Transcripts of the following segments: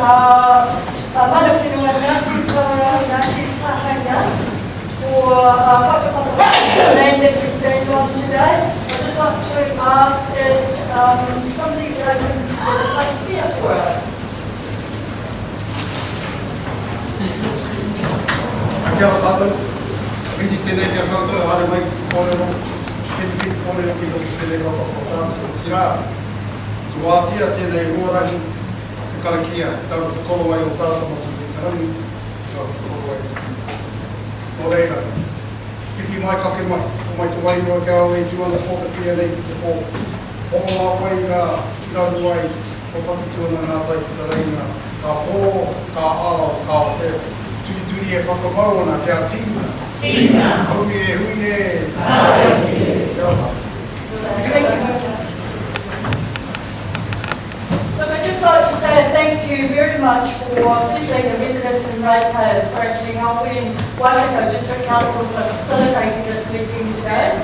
mana whenua Ngāti Kawarau, Ngāti Tahanga, for Waikato land that we stand on today. I'd just like to ask that somebody would open the public here for us. Kia ora tātou, whiti tēnei kia koutou, hare mai ki kōrero, whiti kōrero ki hoki tēnei whakako tātou ki rā. Tu wātia tēnei huarahi, te karakia, tau te koro ai o tātou mo te karani, tau te koro ai. Nō reira, piki mai kake mai, o mai te wairua kia au e tuana pōta pia nei ki te pō. O ngā wai rā, ki rau ai, o paki tuana ngā tai ki te reina, ka hō, ka ao, ka o te. Turi e whakamau ana kia tīna. Tīna. Hui e. Kia ora. Look, I'd just like to say thank you very much for firstly the residents and ratepayers for actually helping Waikato District Council for facilitating this meeting today.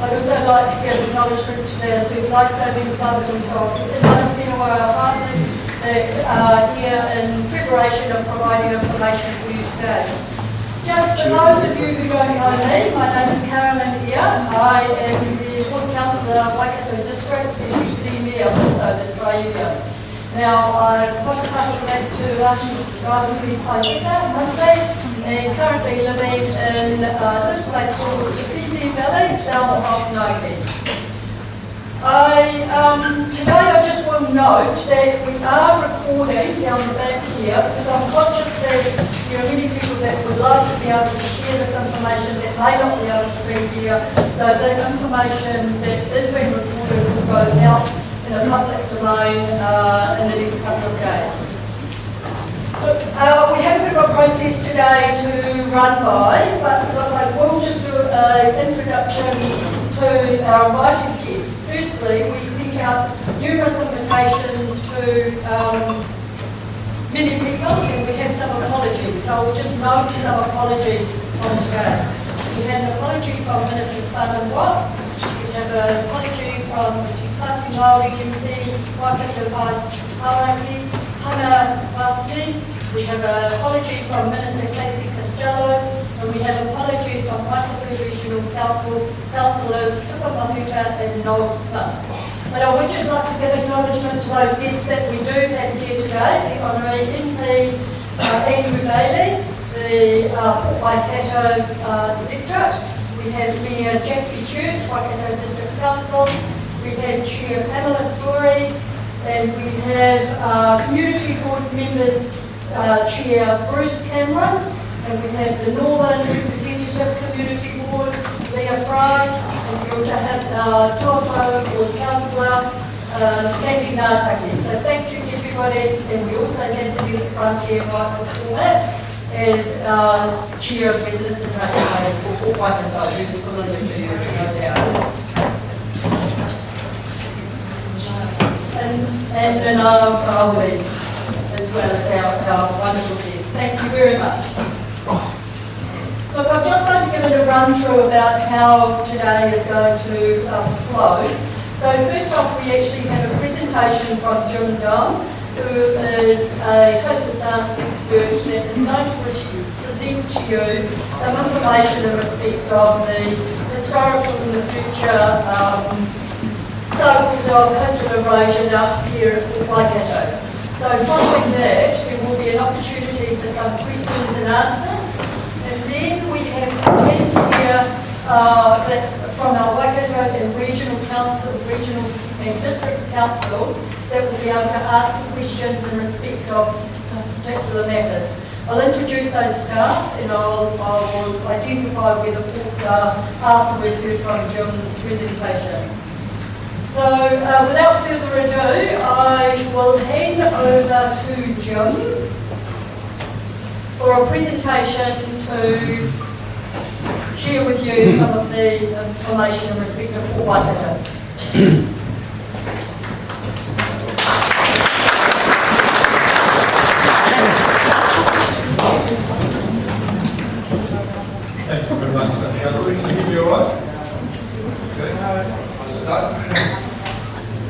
I'd also like to give acknowledgement to the Super Life Saving Club and Office and one of our partners that are here in preparation of providing information for you today. Just for those of you who don't know me, my name is Carolyn here. I am the Port Councillor of Waikato District, the Deputy Mayor also of Australia. Now, I'm quite back to Rising Waikato, Monday, and currently living in this place called the Phoebe Valley, south of Nairobi. Today I just want to note that we are recording down the back here because I'm conscious that there are many people that would like to be able to share this information that may not be able to be here. So the information that is being recorded will go out in a public domain in the next couple of days. Look, we have a bit of a process today to run by, but look, I will just do an introduction to our invited guests. Firstly, we sent out numerous invitations to many people and we have some apologies. So I'll just note some apologies on today. We had an apology from Minister Simon Watt. We have an apology from the Te Pāti Māori MP, Waikato Paraki, Hana Wāwhi. We have an apology from Minister Casey Costello, and we have an apology from Waikato Regional Council councillors Tupa Mahuta and Noel Smith. But I would just like to give acknowledgement to those guests that we do have here today, the Honorary MP Andrew Bailey, the Port Waikato Directorate. We have Mayor Jackie Church, Waikato District Council. We have Chair Pamela Story, and we have Community Board members, Chair Bruce Cameron, and we have the Northern Representative Community Board, Leah Fry, and we also have Topo or Councillor Candy Nātaki. So thank you everybody, and we also have sitting at the front here, Michael Cormack, as Chair of Residents and Ratepayers for Port Waikato, who is familiar to you, no doubt. And Rauli, as well as our wonderful guests. Thank you very much. Look, I'm just going to give it a run through about how today is going to flow. So first off, we actually have a presentation from Jim Dahm, who is a coastal dance expert that is going to present to you some information in respect of the historical and the future cycles of coastal erosion up here at Waikato. So following that, there will be an opportunity for some questions and answers. And then we have some friends here from our Waikato and Regional Council, Regional and District Council, that will be able to answer questions in respect of particular matters. I'll introduce those staff and I'll identify where the ports are after we've heard from Jim's presentation. So without further ado, I will hand over to Jim for a presentation to share with you some of the information in respect of Port Waikato. Thank you very much. Can you hear all right? Okay.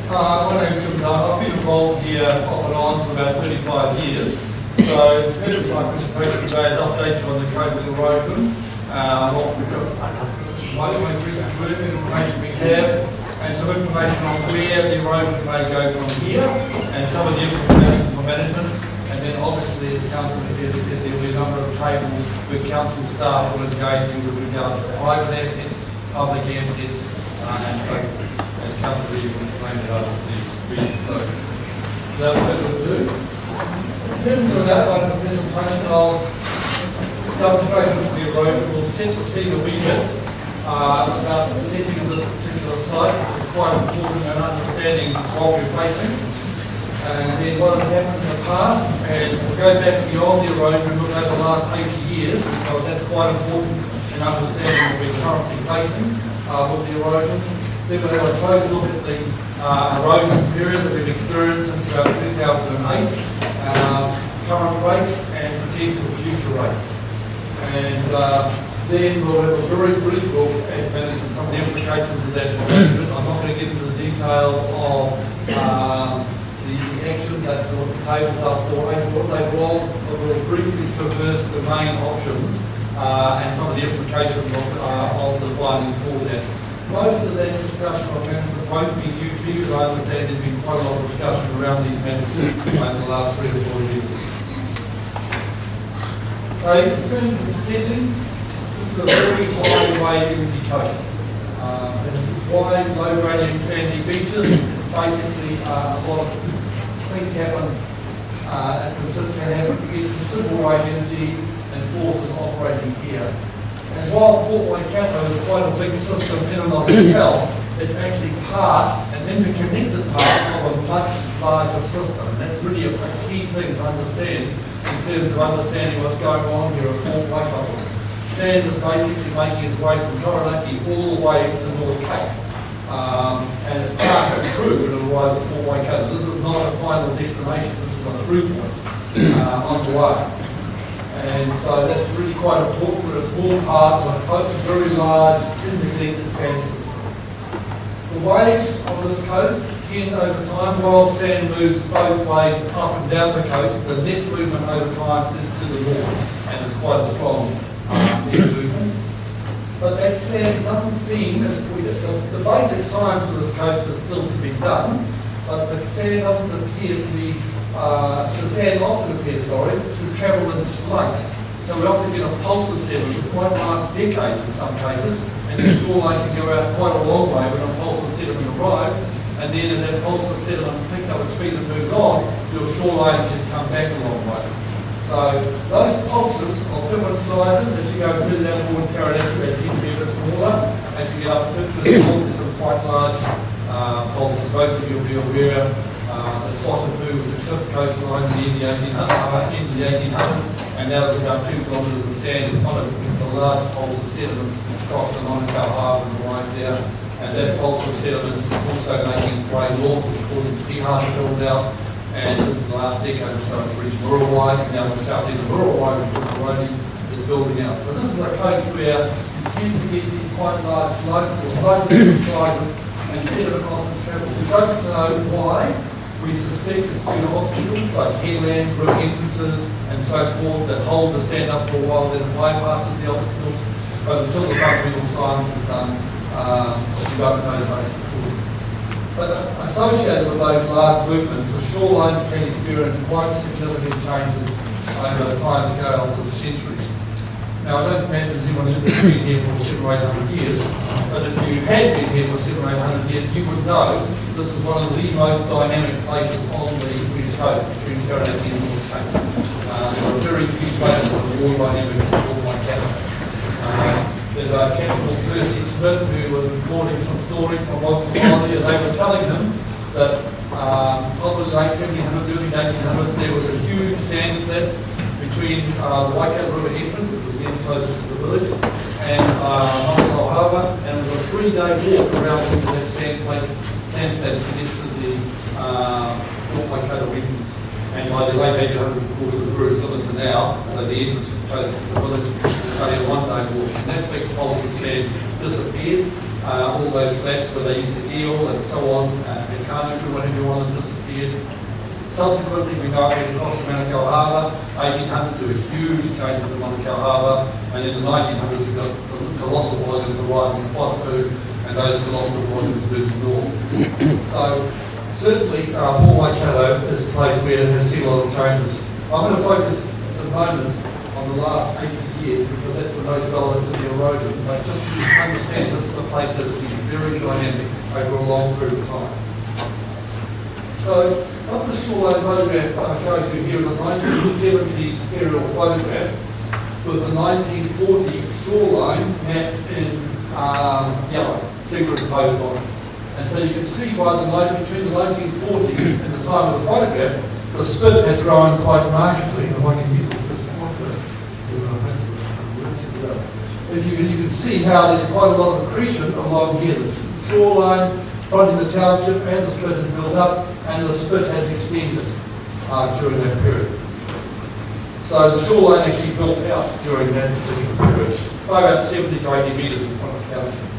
My name is Jim Dahm. I've been involved involved here off and on for about 35 years. So the purpose of my presentation today is update you on the coastal erosion, what we've got, what most recent work information we have, and some information on where the erosion may go from here, and some of the information for management. And then obviously, as council here said, there will be a number of tables where council staff will engage in with regard to private assets, public assets, and so as council really will explain to us the reasons. So that's what we'll do. In terms of that one, the presentation, I'll demonstrate the erosion. We'll set the scene a wee bit about the setting of this particular site, which is quite important in understanding what we're facing. And then what has happened in the past, and we'll go back beyond the erosion, look over the last 80 years, because that's quite important in understanding what we're currently facing with the erosion. Then we'll have a close look at the erosion period that we've experienced since about 2008, current rate and potential future rate. And then we'll have a very brief look at management, some of the implications of that erosion. I'm not going to get into the detail of the actions that the tables up for later on, but we'll briefly traverse the main options and some of the implications of the findings for that. Most of that discussion on management won't be new to you, but I understand there's been quite a lot of discussion around these matters over the last 3 or 4 years. In terms of setting, this is a very high wave empty coast. Wide, low gradient sandy beaches, basically a lot of things happen at the can happen against considerable wave energy and forces operating here. And while Port Waikato is quite a big system in and of itself, it's actually part, an interconnected part of a much larger system. And that's really a key thing to understand in terms of understanding what's going on here at Port Waikato. Sand is basically making its way from Taranaki all the way to North Cape. And it's passing through when it arrives at Port Waikato. This is not a final destination, this is a through point on the way. And so that's really quite important. We're a small part of a very large interconnected sand system. The waves on this coast tend over time, while sand moves both ways up and down the coast, the net movement over time is to the north, and it's quite a strong net movement. But that sand doesn't seem, the basic science of this coast is still to be done, but the sand doesn't appear to be, the sand often appears, to travel in slopes. So we often get a pulse of sediment, which might last decades in some cases, and the shoreline can go out quite a long way when a pulse of sediment arrives, and then as that pulse of sediment picks up its speed and moves on, your shoreline can come back a long way. So those pulses of different sizes, as you go further down toward Taranaki, they tend to be a bit smaller. As you get up to the north, there's some quite large pulses. Most of you will be aware the spotted blue was the cliff coastline in the 1800s, and now there's about 2 kilometres of sand in front of it, with a large pulse of sediment across the Manukau Harbour and right there. And that pulse of sediment is also making its way north, causing Piha to build out. And this is the last decade or so it's reached Muriwai, and now the south end of Muriwai, which is building out. So this is a coast where you tend to get these quite large slopes or slightly different sizes, and sediment often travels. We don't know why. We suspect it's due to obstacles like headlands, river entrances, and so forth that hold the sand up for a while, then it bypasses the obstacles. But until the fundamental science is done, we don't know the basic cause. But associated with those large movements, the shorelines can experience quite significant changes over time scales of centuries. Now, I don't imagine anyone has been here for 700 or 800 years, but if you had been here for 700 or 800 years, you would know this is one of the most dynamic places on the West Coast, between Taranaki and North Cape. There are very few places that are more dynamic than Port Waikato. There's a chap called Percy Smith who was recording some stories from Waikato, and they were telling him that probably late 1700s, early 1800s, there was a huge sand flat between the Waikato River entrance, which was then closest to the village, and Manukau Harbour, and it was a 3-day walk around into that sand flat to get to the Port Waikato region. And by the late 1800s, of course, it was very similar to now, the entrance was closest to the village. Only a 1-day walk, and that big pulse of sand disappeared. All those flats where they used to eel and so on, and canoe or whatever you wanted disappeared. Subsequently, we know it across Manukau Harbour, 1800s, there were huge changes in Manukau Harbour, and in the 1900s, we got colossal volumes arriving in Whakapū, and those colossal volumes moving north. So, certainly, Port Waikato is a place where it has seen a lot of changes. I'm going to focus at the moment on the last 80 years because that's the most relevant to the erosion. But just to understand, this is a place that has been very dynamic over a long period of time. So, what the shoreline photograph shows you here is a 1970s aerial photograph with the 1940 shoreline mapped in yellow, superimposed on it. And so you can see between the 1940s and the time of the photograph, the spit had grown quite markedly. If I can use this pointer, if you can see how there's quite a lot of accretion along here. The shoreline fronting the township and the spit has built up, and the spit has extended during that period. So the shoreline actually built out during that particular period, by about 70 to 80 metres in front of the township.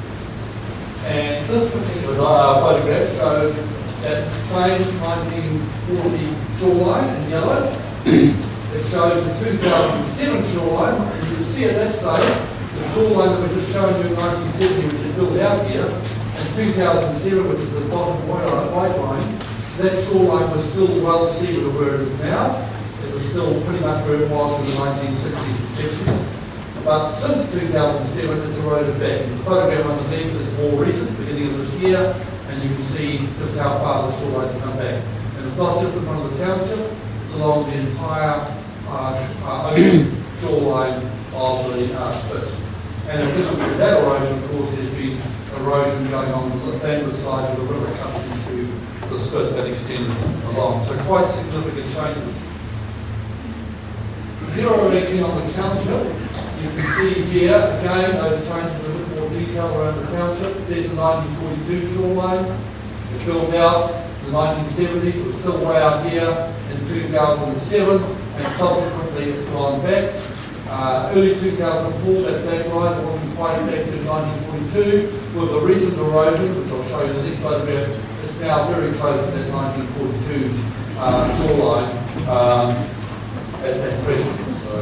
And this particular photograph shows that same 1940 shoreline in yellow. It shows the 2007 shoreline, and you can see at that stage the shoreline that was just showing you in 1970, which is built out here, and 2007, which is the bottom white line, that shoreline was still well seaward of where it is now. It was still pretty much where it was in the 1960s and 70s. But since 2007, it's eroded back. And the photograph underneath is more recent, beginning of this year, and you can see just how far the shoreline has come back. And it's not just in front of the township, it's along the entire open shoreline of the spit. And in addition to that erosion, of course, there's been erosion going on the landward side of the river comes into the spit that extended along. So quite significant changes. Zeroing in on the township, you can see here, again, those changes in a bit more detail around the township. There's the 1942 shoreline. It built out in the 1970s. It was still way out here in 2007, and subsequently it's gone back. Early 2004, that back line wasn't quite back to 1942. With the recent erosion, which I'll show you in the next photograph, it's now very close to that 1942 shoreline at present. So,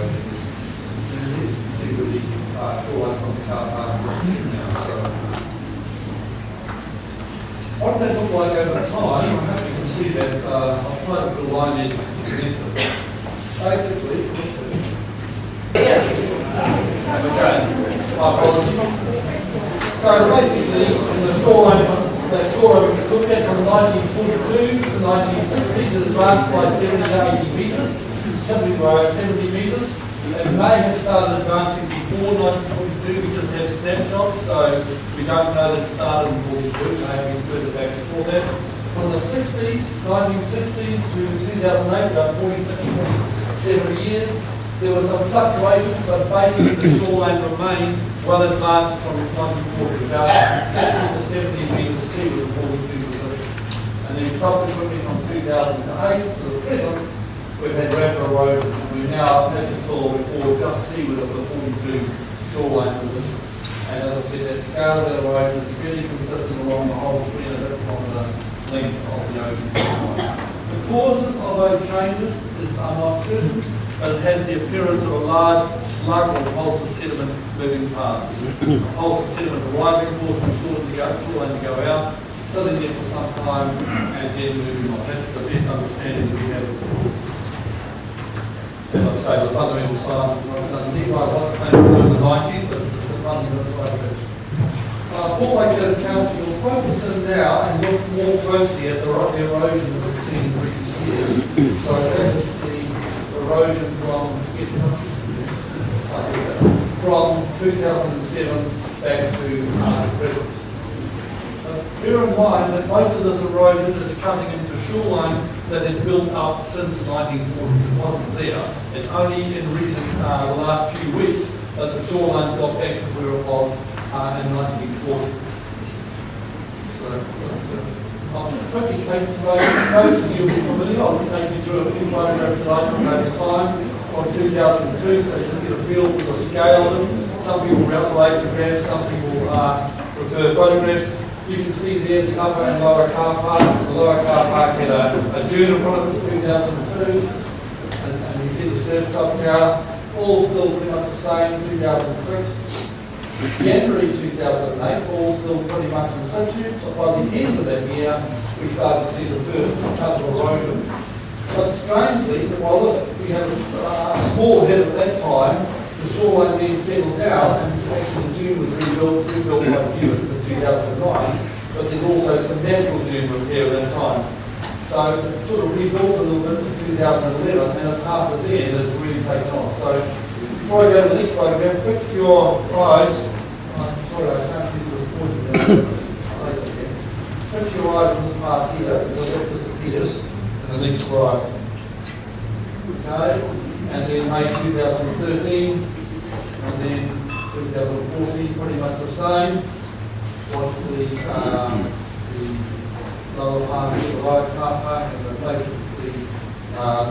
the shoreline from the car park now. So, what that looked like over time, I hope you can see that I've tried to put a line there to connect them. Basically, so basically, in the shoreline, that shoreline we looked at from 1942 to the 1960s, it advanced by 70 to 80 metres, typically by 70 metres. It may have started advancing before 1942, we just have snapshots, so we don't know that it started in 42, it may have been further back before that. From the 60s, 1960s to 2008, about 46, 47 years, there were some fluctuations, but basically the shoreline remained well advanced from 1940, about 60 to 70 metres seaward before we do Pacific. And then subsequently from 2008 to the present, we've had rapid erosion, and we're now at the soil before just seaward of the 42 shoreline position. And as I said, that scale of that erosion is really consistent along the whole 3 and a bit kilometre length of the ocean. The causes of those changes are not certain, but it has the appearance of a large slug or pulse of sediment moving past. A pulse of sediment arriving, causing the shoreline to go out, sitting there for some time, and then moving on. That's the best understanding we have. As I say, the fundamental science is not underneath. I wasn't able to do in the 90s, but the fundamental science. Port Waikato Council will focus in now and look more closely at the erosion that we've seen in recent years. So this is the erosion from 2007 back to present. Bear in mind that most of this erosion is coming into shoreline that had built up since the 1940s. It wasn't there. It's only in recent, the last few weeks, that the shoreline got back to where it was in 1940. I'll just quickly take you through, most of you will be familiar, I'll just take you through a few photographs that I took those time from 2002, so you just get a feel for the scale of them. Some people relate to graphs, some people prefer photographs. You can see there the upper and lower car park. The lower car park had a June product in 2002, and you see the surf top tower, all still pretty much the same, 2006. January 2008, all still pretty much in situ, but by the end of that year, we started to see the first touch of erosion. But strangely, while we had a small hit at that time, the shoreline then settled down, and actually the dune was rebuilt by humans in 2009, but there's also some natural dune repair at that time. So it sort of rebuilt a little bit in 2011, and it's after then it's really taken off. So before I go to the next photograph, fix your eyes. Sorry, I can't use this pointer there. Fix your eyes on this part here, because that disappears in the next slide. Okay, and then May 2013, and then 2014, pretty much the same. What's the lower part of the right car park and the place with the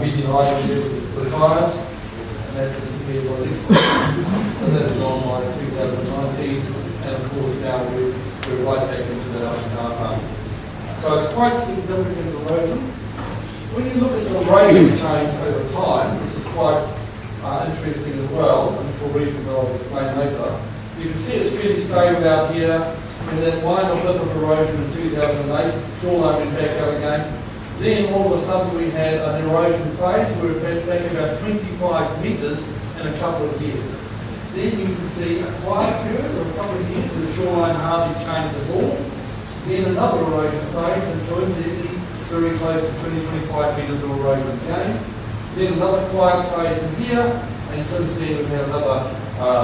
median item there with the tires, and that disappeared by this. So that is on by 2019, and of course now we're right back into that other car park. So it's quite significant erosion. When you look at the erosion change over time, this is quite interesting as well, and for reasons I'll explain later. You can see it's really stable out here, and then minor blip of erosion in 2008, shoreline went back out again. Then all of a sudden we had an erosion phase where it went back about 25 metres in a couple of years. Then you can see a quiet period of a couple of years where the shoreline hardly changed at all. Then another erosion phase, and coincidentally very close to 20-25 metres of erosion again. Then another quiet phase in here, and since then we've had another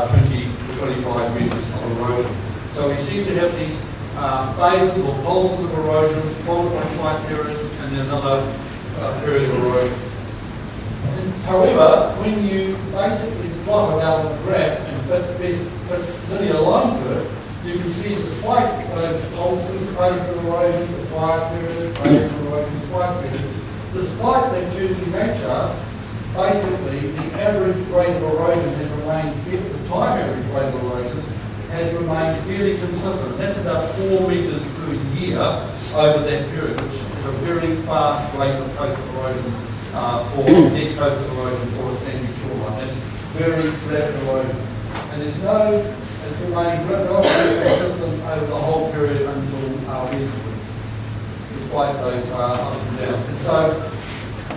20 to 25 metres of erosion. So we seem to have these phases or pulses of erosion, followed by quiet periods, and then another period of erosion. However, when you basically plot it out on the graph and fit linear line to it, you can see despite those pulses, phases of erosion, the quiet period, phases of erosion, quiet period, despite that changing nature, basically the average rate of erosion has remained, the time average rate of erosion has remained fairly consistent. That's about 4 metres per year over that period, which is a very fast rate of coastal erosion for net coastal erosion for a standing shoreline. That's very rapid erosion. And it's remained relatively consistent over the whole period until recently, despite those ups and downs. And so,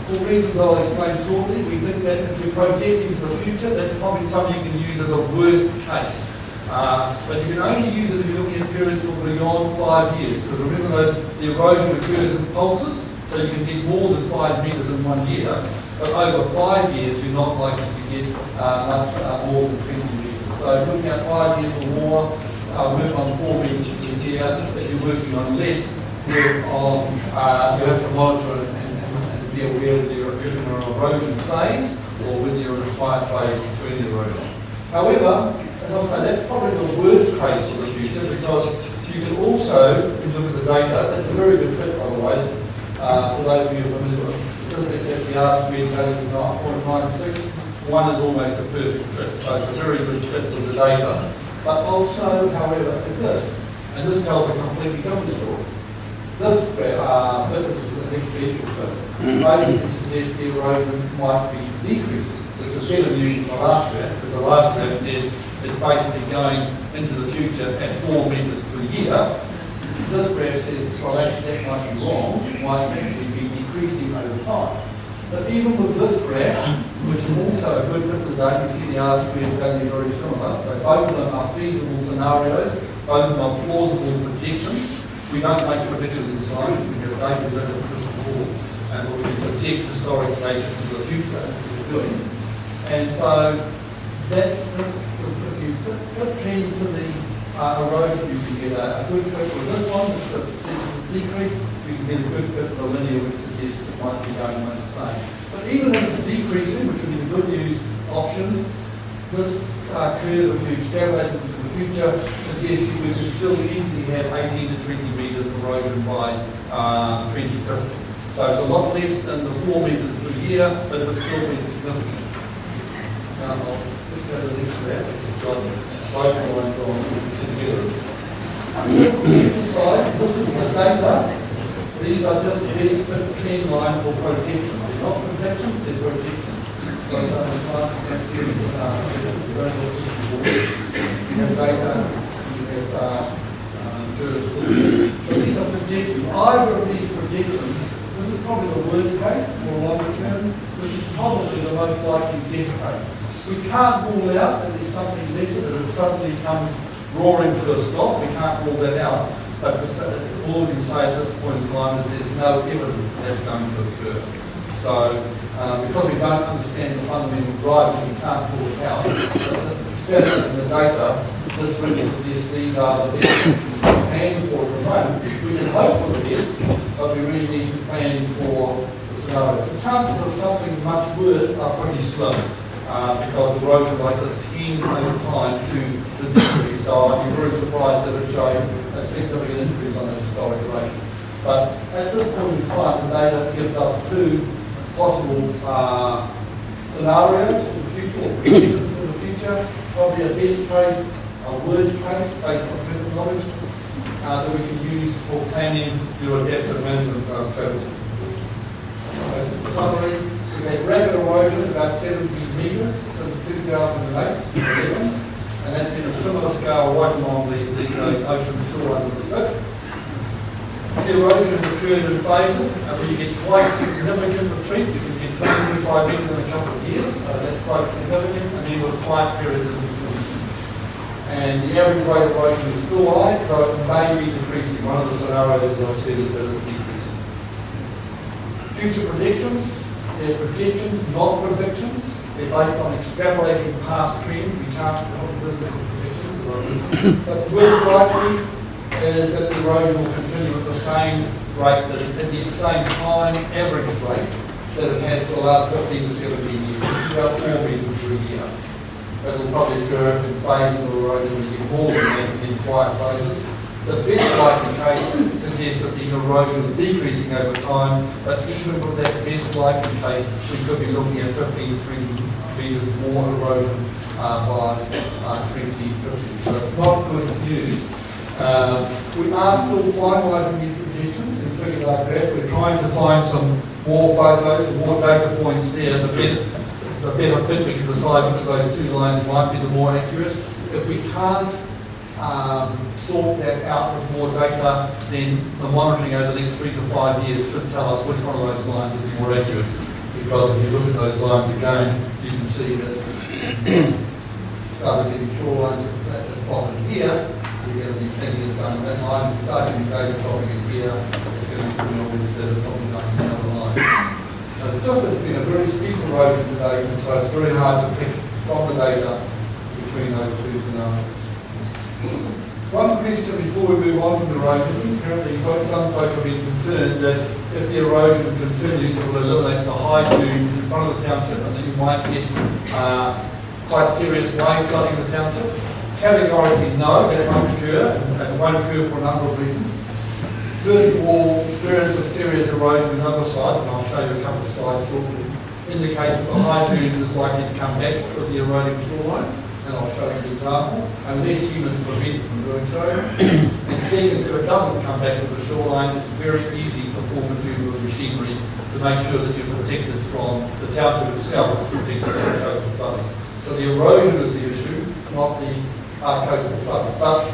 for reasons I'll explain shortly, we think that if you're projecting to the future, that's probably something you can use as a worst case. But you can only use it if you're looking at periods for beyond 5 years. Because remember, the erosion occurs in pulses, so you can get more than 5 metres in 1 year. But over 5 years, you're not likely to get much more than 20 metres. So looking at 5 years or more, work on 4 metres a year. If you're working on less, work on, you have to monitor it and be aware whether you're in an erosion phase or whether you're in a quiet phase between the erosion. However, as I say, that's probably the worst case for the future, because you can also, if you look at the data, that's a very good fit, by the way, for those of you who are familiar with statistics at the R-squared value of 0.96, one is almost a perfect fit, so it's a very good fit with the data. But also, however, it does, and this tells a completely different story. This fit, which is an exponential fit, basically suggests the erosion might be decreasing, which is better news than the last graph, because the last graph said it's basically going into the future at 4 metres per year. This graph says, well, that might be wrong, it might actually be decreasing over time. But even with this graph, which is also a good fit design, you see the R-squared value very similar. So both of them are feasible scenarios, both of them are plausible projections. We don't make predictions in science, we have data that are crystal ball, and we can project historic data into the future, which we're doing. And so that this, if you put trends to the erosion, you can get a good fit with this one, which is a decrease. You can get a good fit for the linear, which suggests it might be going much the same. But even if it's decreasing, which would be the good news option, this curve, if you extrapolate it into the future, suggests we could still easily have 18 to 20 metres erosion by 2050. So it's a lot less than the 4 metres per year, but it would still be significant. Now, I'll just go to the next graph, which has got both lines on together. Slides, this is the data. These are just base 15 line for protections. They're not protections, they're protections. So we have data, we have jurisdiction. So these are projections. Either of these projections, this is probably the worst case, or longer term. This is probably the most likely best case. We can't rule out that there's something lesser that it suddenly comes roaring to a stop. We can't rule that out. But all we can say at this point in time is there's no evidence that that's going to occur. So, because we don't understand the fundamental drivers, we can't rule it out. But in the data, this really suggests these are the best we can for the moment. We can hope for the best, but we really need to plan for the scenario. The chances of something much worse are pretty slim. Because erosion like this tends over time to decrease. So I'd be very surprised that it showed a significant increase on the historic erosion. But at this point in time, the data gives us two possible scenarios for the future, or predictions for the future. Probably a best case, a worst case, based on present knowledge, that we can use for planning your adaptive management strategy. So, summary. We've had rapid erosion about 17 metres since 2008, and that's been a similar scale right along the ocean shore under the slip. The erosion has occurred in phases, and when you get quite significant retreat, you can get 25 metres in a couple of years, so that's quite significant, and then with quiet periods in between. And the average rate of erosion is still high, so it may be decreasing. One of the scenarios, as I've said, is that it's decreasing. Future predictions. They're projections, not predictions. They're based on extrapolating past trends. We can't help the business of predictions. But most likely is that the erosion will continue at the same rate, at the same time average rate that it has for the last 15 to 17 years, about 4 metres per year. But it will probably occur in phases of erosion where you get more than that in quiet phases. The best likely case suggests that the erosion is decreasing over time, but even with that best likely case, we could be looking at 15 to 20 metres more erosion by 2050. So it's not good news. We are still finalising these predictions in figures like graphs. We're trying to find some more photos, more data points there. The better fit we can decide which of those two lines might be the more accurate. If we can't sort that out with more data, then the monitoring over the next 3 to 5 years should tell us which one of those lines is more accurate. Because if you look at those lines again, you can see that starting getting shorelines at the bottom here, you're going to be thinking it's going that line. Starting data dropping in here, it's going to be pretty obvious that it's probably going in the other line. Now the top has been a very steep erosion today, and so it's very hard to pick from the data between those two scenarios. One question before we move on from erosion. Currently, some folk have been concerned that if the erosion continues, it will eliminate the high dune in front of the township, and that you might get quite serious wave flooding in the township. Categorically, no, that won't occur, and it won't occur for a number of reasons. First of all, experience of serious erosion in other sites, and I'll show you a couple of slides shortly, indicates that the high dune is likely to come back with the eroding shoreline. And I'll show you an example, unless humans prevent from doing so. And second, if it doesn't come back to the shoreline, it's very easy to form a tube of machinery to make sure that you're protected from the township itself, is protected from coastal flooding. So the erosion is the issue, not the coastal flooding. But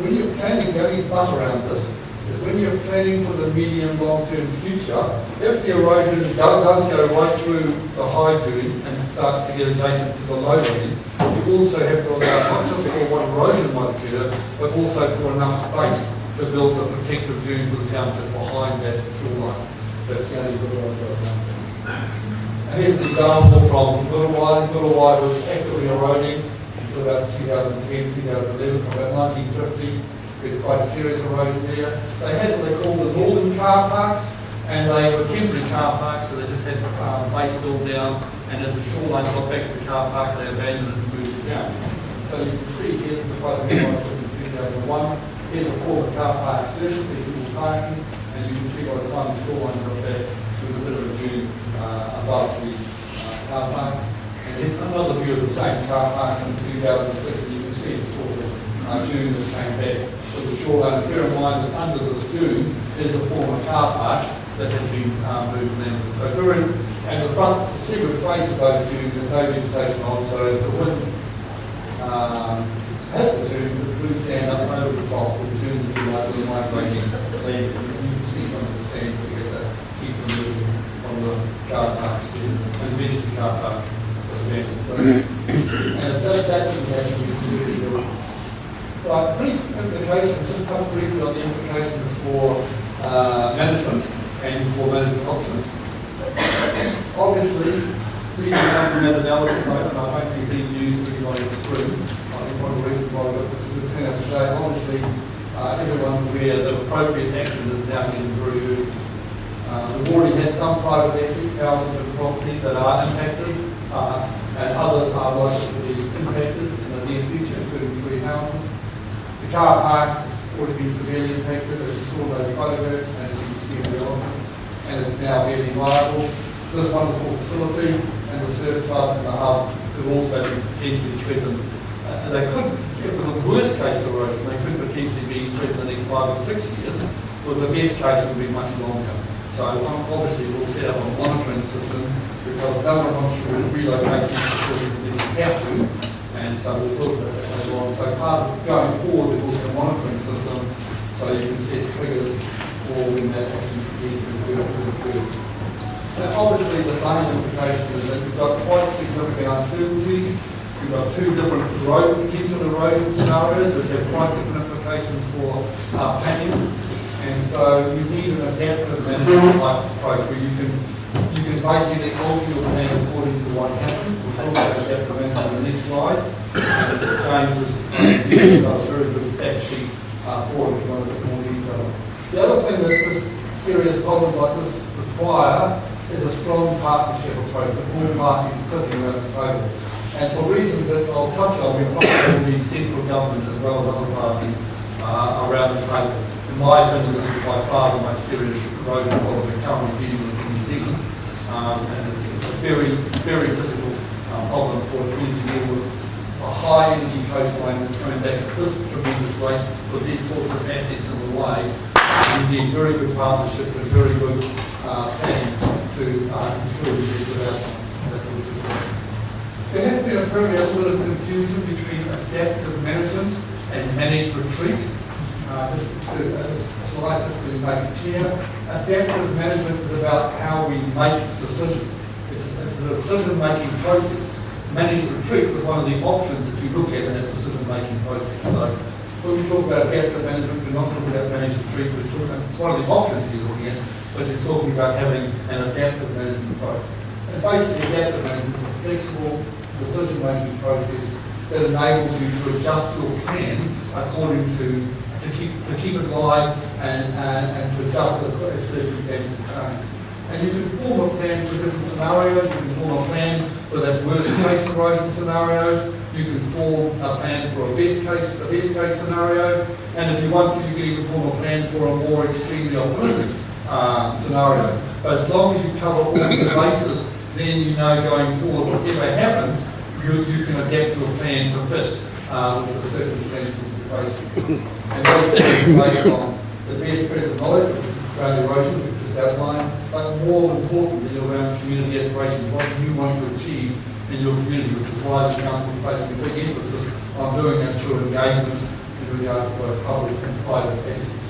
when you're planning, the only but around this is when you're planning for the medium long-term future, if the erosion does go right through the high dune and starts to get adjacent to the low dune, you also have to allow not just for what erosion might occur, but also for enough space to build a protective dune for the township behind that shoreline. That's the only bit I've got. And here's an example from Littlewide. Littlewide was actively eroding until about 2010, 2011, from about 1950. We had quite serious erosion there. They had what they called the northern car parks, and they were temporary car parks, so they just had base built down, and as the shoreline got back to the car park, they abandoned it and moved it down. So you can see here, the photo in 2001, here's a former car park surface, there's people parking, and you can see by the time the shoreline got back, there was a bit of a dune above the car park. And then another view of the same car park in 2006, and you can see the sort of dune that came back. So for the shoreline. And bear in mind that under this dune is a former car park that has been moved in. So and the front, the secret face of those dunes and no vegetation on, so the wind at the dunes, the blue sand up over the top, with the dunes will be likely migrating land. You can see some of the sand together, keep them moving on the car parks and eventually car park. So, and if that doesn't happen, you can do it. Right, brief implications, just touch briefly on the implications for management and for management options. Obviously, we have an analysis, and I hope you've been used to everybody in this room. I think one of the reasons why we've got the turnout today, obviously, everyone's aware that appropriate action is now getting very urgent. We've already had some private assets, houses and property that are impacted, and others are likely to be impacted in the near future, including 3 houses. The car park has already been severely impacted, as you saw those photographs, and as you can see in the elephant, and is now barely viable. This wonderful facility and the surf club and the hub could also be potentially threatened. They could, with the worst case erosion, they could potentially be threatened in the next 5 or 6 years, but the best case would be much longer. So obviously we'll set up a monitoring system because no one wants to relocate these facilities unless you have to, and so we'll build that later on. So part of going forward, we'll have a monitoring system so you can set triggers for when that action is occurred. Now, obviously, the main implication is that we've got quite significant uncertainties. We've got 2 different potential erosion scenarios, which have quite different implications for planning. And so you need an adaptive management type approach where you can basically alter your plan according to what happens. We'll talk about adaptive management on the next slide. And James has got a very good fact sheet for it if you want a bit more detail. The other thing that this serious problems like this require is a strong partnership approach with all parties sitting around the table. And for reasons that I'll touch on, we've not only central government as well as other parties around the table. In my opinion, this is by far the most serious erosion problem we're currently dealing with in New Zealand. And it's a very, very difficult problem for a team to deal with. A high energy coastline that's coming back at this tremendous rate with these sorts of assets in the way. We need very good partnerships and very good plans to ensure we get without that sort of situation. There has been apparently a little bit of confusion between adaptive management and managed retreat. Just to make it clear, adaptive management is about how we make decisions. It's a decision-making process. Managed retreat was one of the options that you look at in that decision-making process. So when we talk about adaptive management, we're not talking about managed retreat, it's one of the options you're looking at, but you're talking about having an adaptive management approach. And basically, adaptive management is a flexible decision-making process that enables you to adjust your plan according to keep it live and to adjust as circumstances change. And you can form a plan for different scenarios. You can form a plan for that worst case erosion scenario. You can form a plan for a best case scenario. And if you want to, you can even form a plan for a more extremely optimistic scenario. But as long as you cover all the bases, then you know going forward, whatever happens, you can adapt your plan to fit with the circumstances you're facing. And those are based on the best present knowledge around erosion, which is just outlined, but more importantly around community aspirations, what you want to achieve in your community, which is why the council is placing a big emphasis on doing that through engagement in regard to both public and private assets.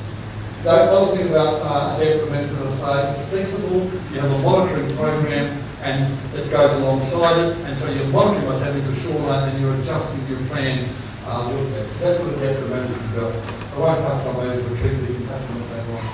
The other thing about adaptive management, as I say, it's flexible. You have a monitoring program and it goes alongside it, and so you're monitoring what's happening to shoreline and you're adjusting your plan with that. So that's what adaptive management is about. I won't touch on managed retreat, but you can touch on it later on.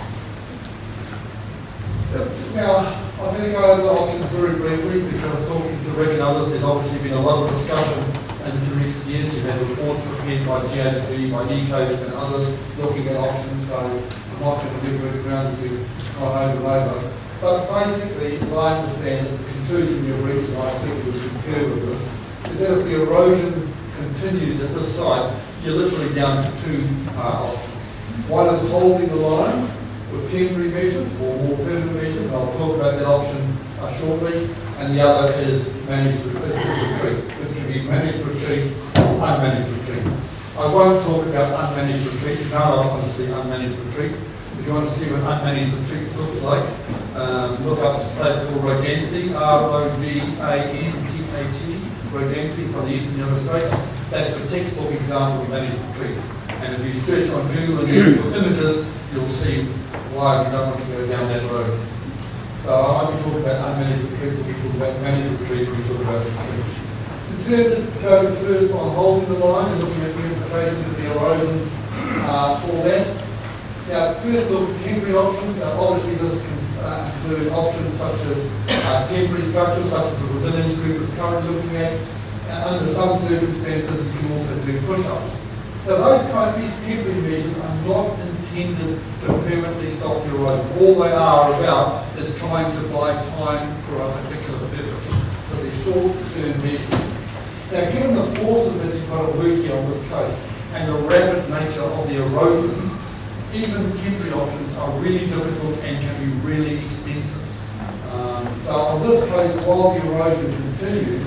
Now, I'm going to go over the options very briefly because talking to Rick and others, there's obviously been a lot of discussion in recent years. You've had reports prepared by GHB, by ECOS and others looking at options, so I'm not going to be working around with you on over and over. But basically, as I understand it, the conclusion you've reached, and I think we would concur with this, is that if the erosion continues at this site, you're literally down to 2 options. One is holding the line with temporary measures or more permanent measures, and I'll talk about that option shortly, and the other is managed retreat, which can be managed retreat or unmanaged retreat. I won't talk about unmanaged retreat. No one else wants to see unmanaged retreat. If you want to see what unmanaged retreat looks like, look up this place called Rodanthi, R-O-D-A-N-T-H-E, Rodanthi, it's on the eastern United States. That's the textbook example of managed retreat. And if you search on Google and you look for images, you'll see why we don't want to go down that road. So I won't be talking about unmanaged retreat, we'll be talking about managed retreat when we talk about retreat. The term just goes first on holding the line and looking at the implications of the erosion for that. Now, first look at temporary options. Obviously this can include options such as temporary structures, such as the resilience group is currently looking at. Under some circumstances, you can also do push-ups. So those these temporary measures are not intended to permanently stop the erosion. All they are about is trying to buy time for a particular purpose. So they're short-term measures. Now, given the forces that you've got to work here on this coast and the rapid nature of the erosion, even temporary options are really difficult and can be really expensive. So on this coast, while the erosion continues,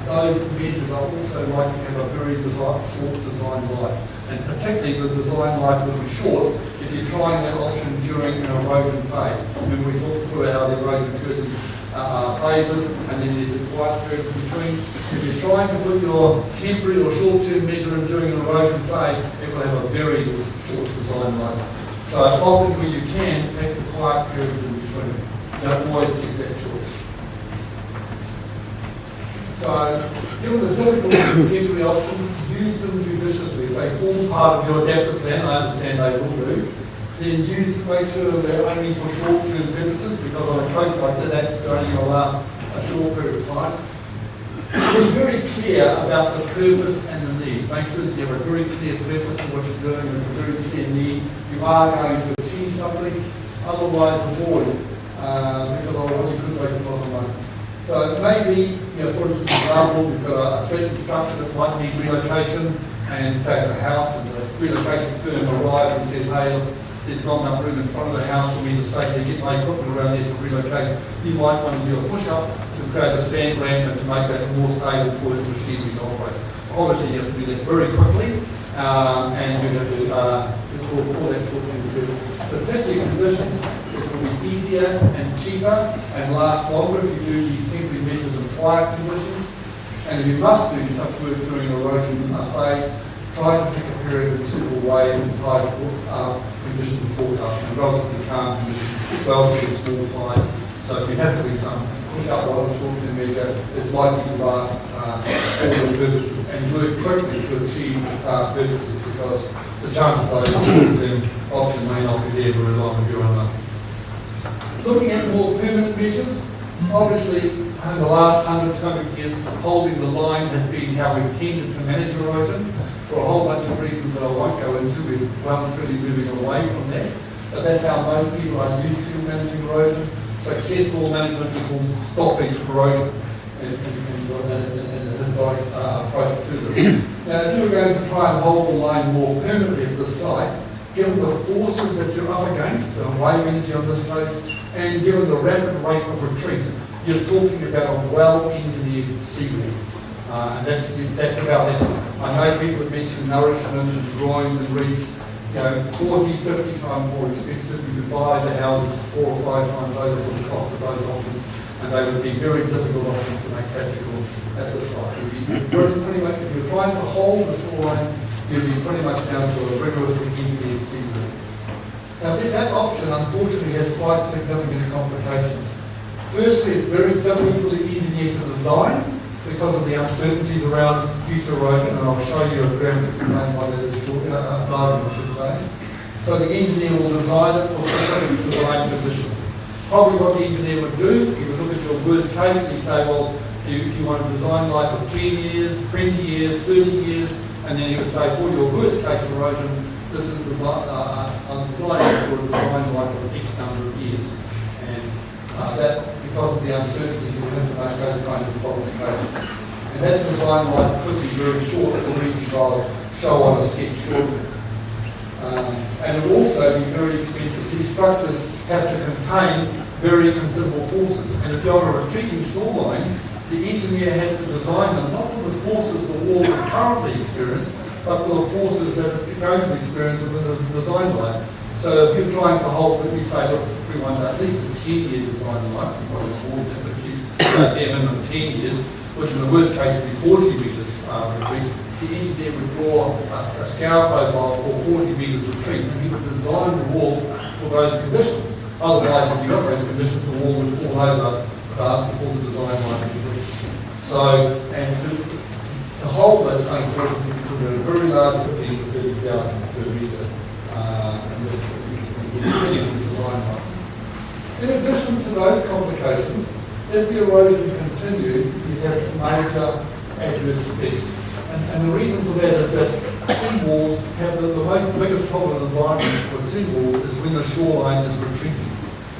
those measures are also likely to have a very short design life. And particularly the design life will be short if you're trying that option during an erosion phase. Remember we talked through how the erosion occurs in phases and then there's a quiet period in between. If you're trying to put your temporary or short-term measure in during an erosion phase, it will have a very short design life. So often when you can, take the quiet periods in between. You don't always get that choice. So, given the difficulty of temporary options, use them judiciously. They form part of your adaptive plan, I understand they will do. Then make sure they're only for short-term purposes, because on a coast like that, that's only going to last a short period of time. Be very clear about the purpose and the need. Make sure that you have a very clear purpose for what you're doing, there's a very clear need. You are going to achieve something, otherwise avoid, because I really could waste a lot of money. So maybe, for example, we've got a threatened structure that might need relocation, and say it's a house, and the relocation firm arrives and says, hey, look, there's not enough room in front of the house for me to safely get my equipment around there to relocate. You might want to do a push-up to create a sand ramp and to make that more stable for its machinery to operate. Obviously, you have to do that very quickly, and you have to for that short-term period. So particularly conditions, it will be easier and cheaper and last longer if you do these temporary measures in quiet conditions. And if you must do such work during an erosion phase, try to pick a period in a suitable way and try to conditions and forecast and relatively calm conditions, relatively small times. So if you have to do some push up on a short-term measure, it's likely to last all the purposes and work quickly to achieve purposes, because the chances are your short-term option may not be there very long if you're unlucky. Looking at more permanent measures, obviously in the last 100 years, holding the line has been how we've tended to manage erosion. For a whole bunch of reasons that I won't go into, we're well and truly moving away from that. But that's how most people are used to managing erosion. Successful management equals stopping erosion and the historic approach to this. Now, if you're going to try and hold the line more permanently at this site, given the forces that you're up against, the wave energy on this coast, and given the rapid rate of retreat, you're talking about a well-engineered seawall. And that's about it. I know people have mentioned nourishment and groins and reefs, 40, 50 times more expensive. You could buy the houses 4 or 5 times over for the cost of those options, and they would be very difficult options to make practical at this site. Pretty much, if you're trying to hold the shoreline, you'd be pretty much down to a rigorously engineered seawall. Now, that option unfortunately has quite significant complications. Firstly, it's very difficult for the engineer to design, because of the uncertainties around future erosion, and I'll show you a graphic explain why that is diagram, I should say. So the engineer will design it for specific design conditions. Probably what the engineer would do, he would look at your worst case and he'd say, well, you want a design life of 10 years, 20 years, 30 years, and then he would say, for your worst case of erosion, this is I'm designing for a design life of X number of years. And that, because of the uncertainty, you have to make those kinds of qualifications. And that design life could be very short, for reasons I'll show on a sketch shortly. And it will also be very expensive. These structures have to contain very considerable forces. And if you're on a retreating shoreline, the engineer has to design them not with the forces the wall would currently experience, but for the forces that are going to experience within the design line. So if you're trying to hold, let me say, look, we want at least a 10-year design line, you probably more than that, but you minimum 10 years, which in the worst case would be 40 metres retreat. The engineer would draw a scour profile for 40 metres retreat, and he would design the wall for those conditions. Otherwise, if you got those conditions, the wall would fall over before the design line is reached. So, and to hold those kind of forces, you could do a very large 15 to 30,000 per metre. In addition to those complications, if the erosion continued, you have major adverse effects. And the reason for that is that seawalls have the biggest problem in the environment with seawalls is when the shoreline is retreating.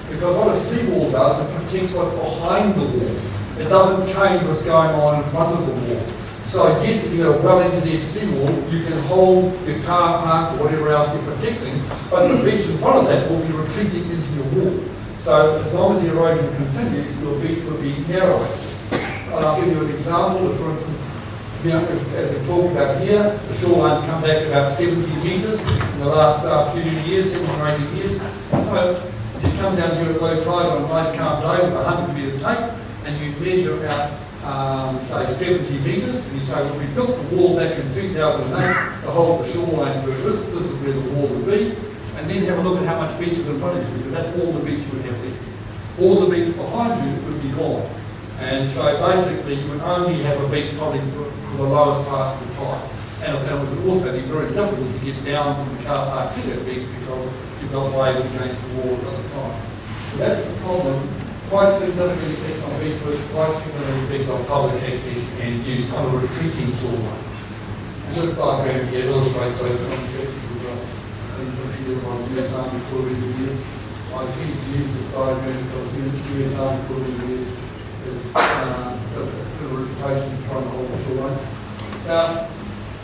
Because what a seawall does, it protects what's behind the wall. It doesn't change what's going on in front of the wall. So I guess if you've got a well-engineered seawall, you can hold your car park or whatever else you're protecting, but the beach in front of that will be retreating into your wall. So as long as the erosion continues, your beach will be narrowing. And I'll give you an example. For instance, as we talked about here, the shoreline's come back to about 70 metres in the last few years, 7 or 8 years. So you come down here at low tide on a nice calm day with a 100 metre tape, and you measure out say 70 metres, and you say, well, we built the wall back in 2008 to hold the shoreline where it is, this is where the wall would be, and then have a look at how much beach is in front of you, because that's all the beach you would have left. All the beach behind you would be gone. And so basically you would only have a beach probably for the lowest parts of the tide. And it would also be very difficult to get down from the car park to that beach because you've got waves against the wall at the time. So that's the problem. Quite significant effects on beach work, quite significant effects on public access and use on a retreating shoreline. And this diagram here illustrates those concepts. US Army Corps Engineers. I tend to use this diagram because US Army Corps Engineers is a reputation for trying to hold the shoreline. Now,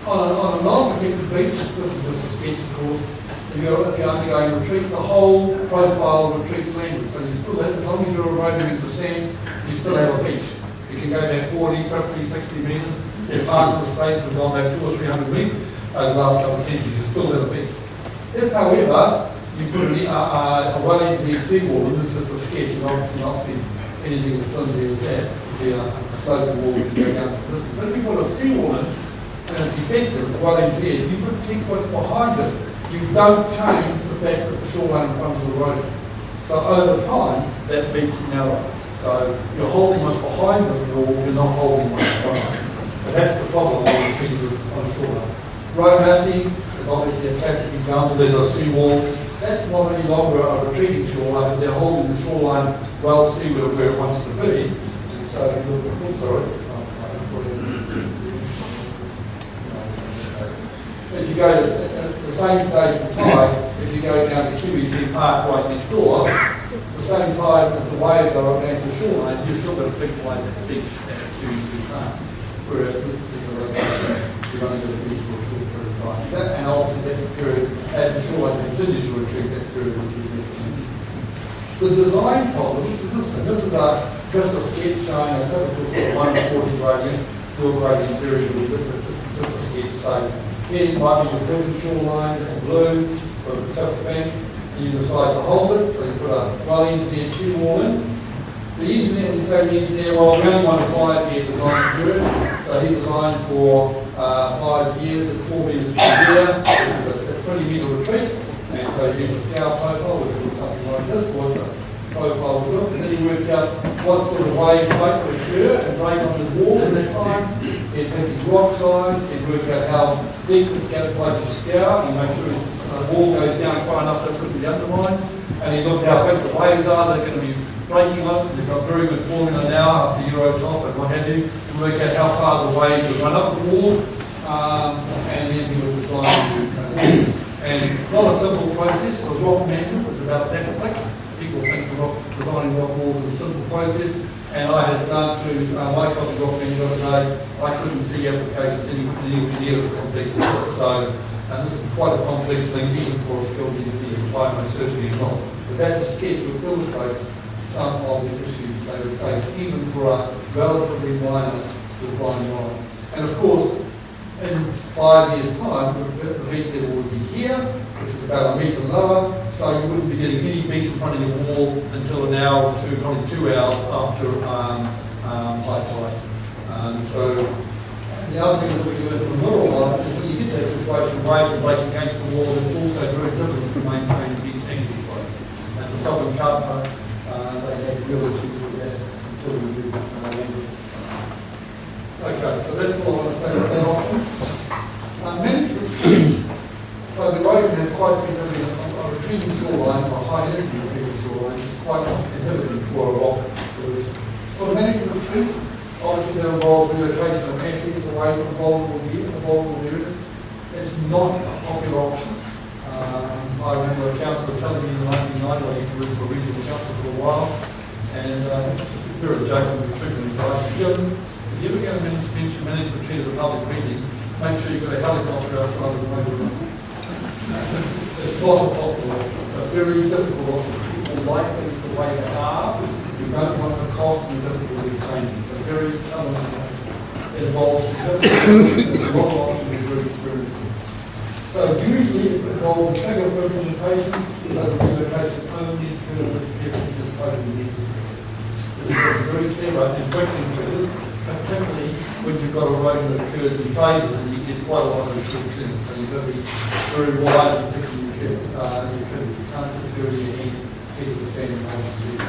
on a non-protected beach, this is just a sketch of course, if you're undergoing a retreat, the whole profile of retreat's landed. So you still have, as long as you're eroding into sand, you still have a beach. You can go back 40, 50, 60 metres. If parts of the states have gone back 200 or 300 metres over the last couple of centuries, you still have a beach. If, however, you put a well-engineered seawall, and this is just a sketch, and obviously not be anything as flimsy as that, it would be a sloping wall which would go down to this. But if you put a seawall in, and it's effective, it's well-engineered, you protect what's behind it. You don't change the fact that the shoreline in front of the road. So over time, that beach narrows. So you're holding what's behind the wall, you're not holding what's behind. But that's the problem on the things on the shoreline. Romanti is obviously a classic example. There's a seawall. That's not any longer a retreating shoreline, they're holding the shoreline well seaward where it wants to be. And so if you go to the same stage of tide, if you go down to QET Park right next door, the same tide as the waves are going to the shoreline, you've still got a big wave at the beach at QET Park. Whereas this particular location, you've only got a beach for a short period of time. And obviously that's the period, as the shoreline continues to retreat, that period will be retreating. The design problems is this one. This is just a sketch showing a typical 140 gradient, dual gradient theory will be just a sketch. So here might be your present shoreline in blue for the tip bank, and you decide to hold it, so you put a well-engineered seawall in. The engineer, we say the engineer, well, we only want a 5-year design period, so he designed for 5 years at 4 metres per year, which is a 20 metre retreat, and so he uses a scour profile, which is something like this, what the profile would look, and then he works out what sort of wave height would occur and break on his wall in that time. He'd pick his rock size, he'd work out how deep it's going to place the scour, and make sure the wall goes down far enough that it could be undermined, and he looked at how big the waves are that are going to be breaking on it. They've got very good formula now after Eurotop and what have you, to work out how far the waves would run up the wall, and then he would design to and it's not a simple process. The rock manual is about that thick. People think designing rock walls is a simple process, and I had done through my copy rock manual the other day. I couldn't see applications anywhere near as complex as this. So this is quite a complex thing, even for a skilled engineer. I most certainly not. But that's a sketch which illustrates some of the issues they would face, even for a relatively minor design line. And of course, in 5 years' time, the beach level would be here, which is about a metre lower, so you wouldn't be getting any beach in front of your wall until an hour or two, probably 2 hours after high tide. So the other thing that we do in the middle line is when you get that situation, waves and break against the wall, it's also very difficult to maintain beach access flow. And for Southern Carpa, they have really to do that until we do Okay, so that's all I want to say about that option. Managed retreat. So the erosion has quite significant, a retreating shoreline, or a high energy retreating shoreline, is quite inhibiting for a rock solution. For the managed retreat, obviously they involve relocation of assets away from vulnerable areas. It's not a popular option. I remember a councillor telling me in the 1990s, I used to work for a regional council for a while, and we were joking with the guys, Jim, if you're ever going to manage retreat as a public meeting, make sure you've got a helicopter outside of the motor room. It's not a popular option, a very difficult option. People like things the way they are. You don't want the cost and the difficulty of changing. It's a very challenging option. It involves a lot of options we're very experienced in. So usually it involves a trigger for implementation, so the relocation only occurs if it is totally necessary. It is very clever and fixing triggers, particularly when you've got a road that occurs in phases and you get quite a lot of restrictions. So you've got to be very wise and particularly you can't put very ahead of the standing options.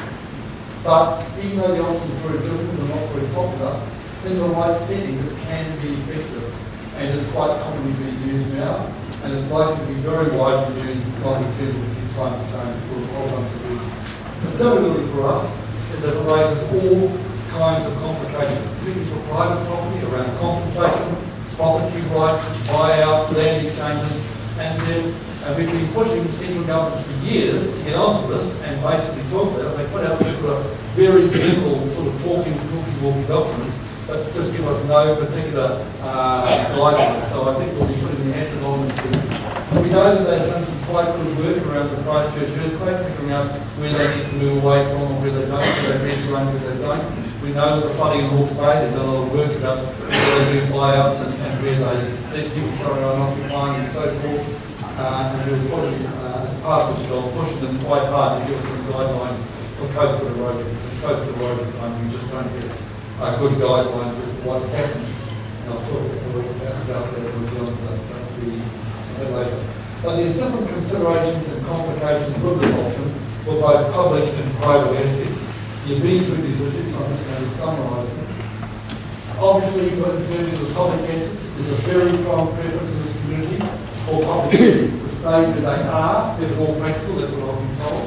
But even though the option is very difficult and not very popular, in the right settings it can be effective, and it's quite commonly being used now, and it's likely to be very widely used long term in climate change for a whole bunch of reasons. The difficulty for us is that it raises all kinds of complications, particularly for private property around compensation, property rights, buyouts, land exchanges, and then we've been pushing central governments for years to get onto this and basically talk about it. They put out this sort of very general sort of talking documents, but just give us no particular guidelines. So I think we'll be putting the acid on them. We know that they've done some quite good work around the Christchurch earthquake, figuring out where they need to move away from and where they don't, where they need to run, where they don't. We know that the flooding in Hawke's Bay, they've done a lot of work about where they do buyouts and where they let people carry on occupying and so forth. And we're probably, as part of this job, pushing them quite hard to give us some guidelines for coastal erosion. Because coastal erosion, we just don't get good guidelines as to what happens. And I'll talk a little bit about that when we get on to that a bit later. But there's different considerations and complications with this option for both public and private assets. You've been through these issues, I'm just going to summarise them. Obviously, in terms of public assets, there's a very strong preference in this community for public assets to stay where they are. They're more practical, that's what I've been told.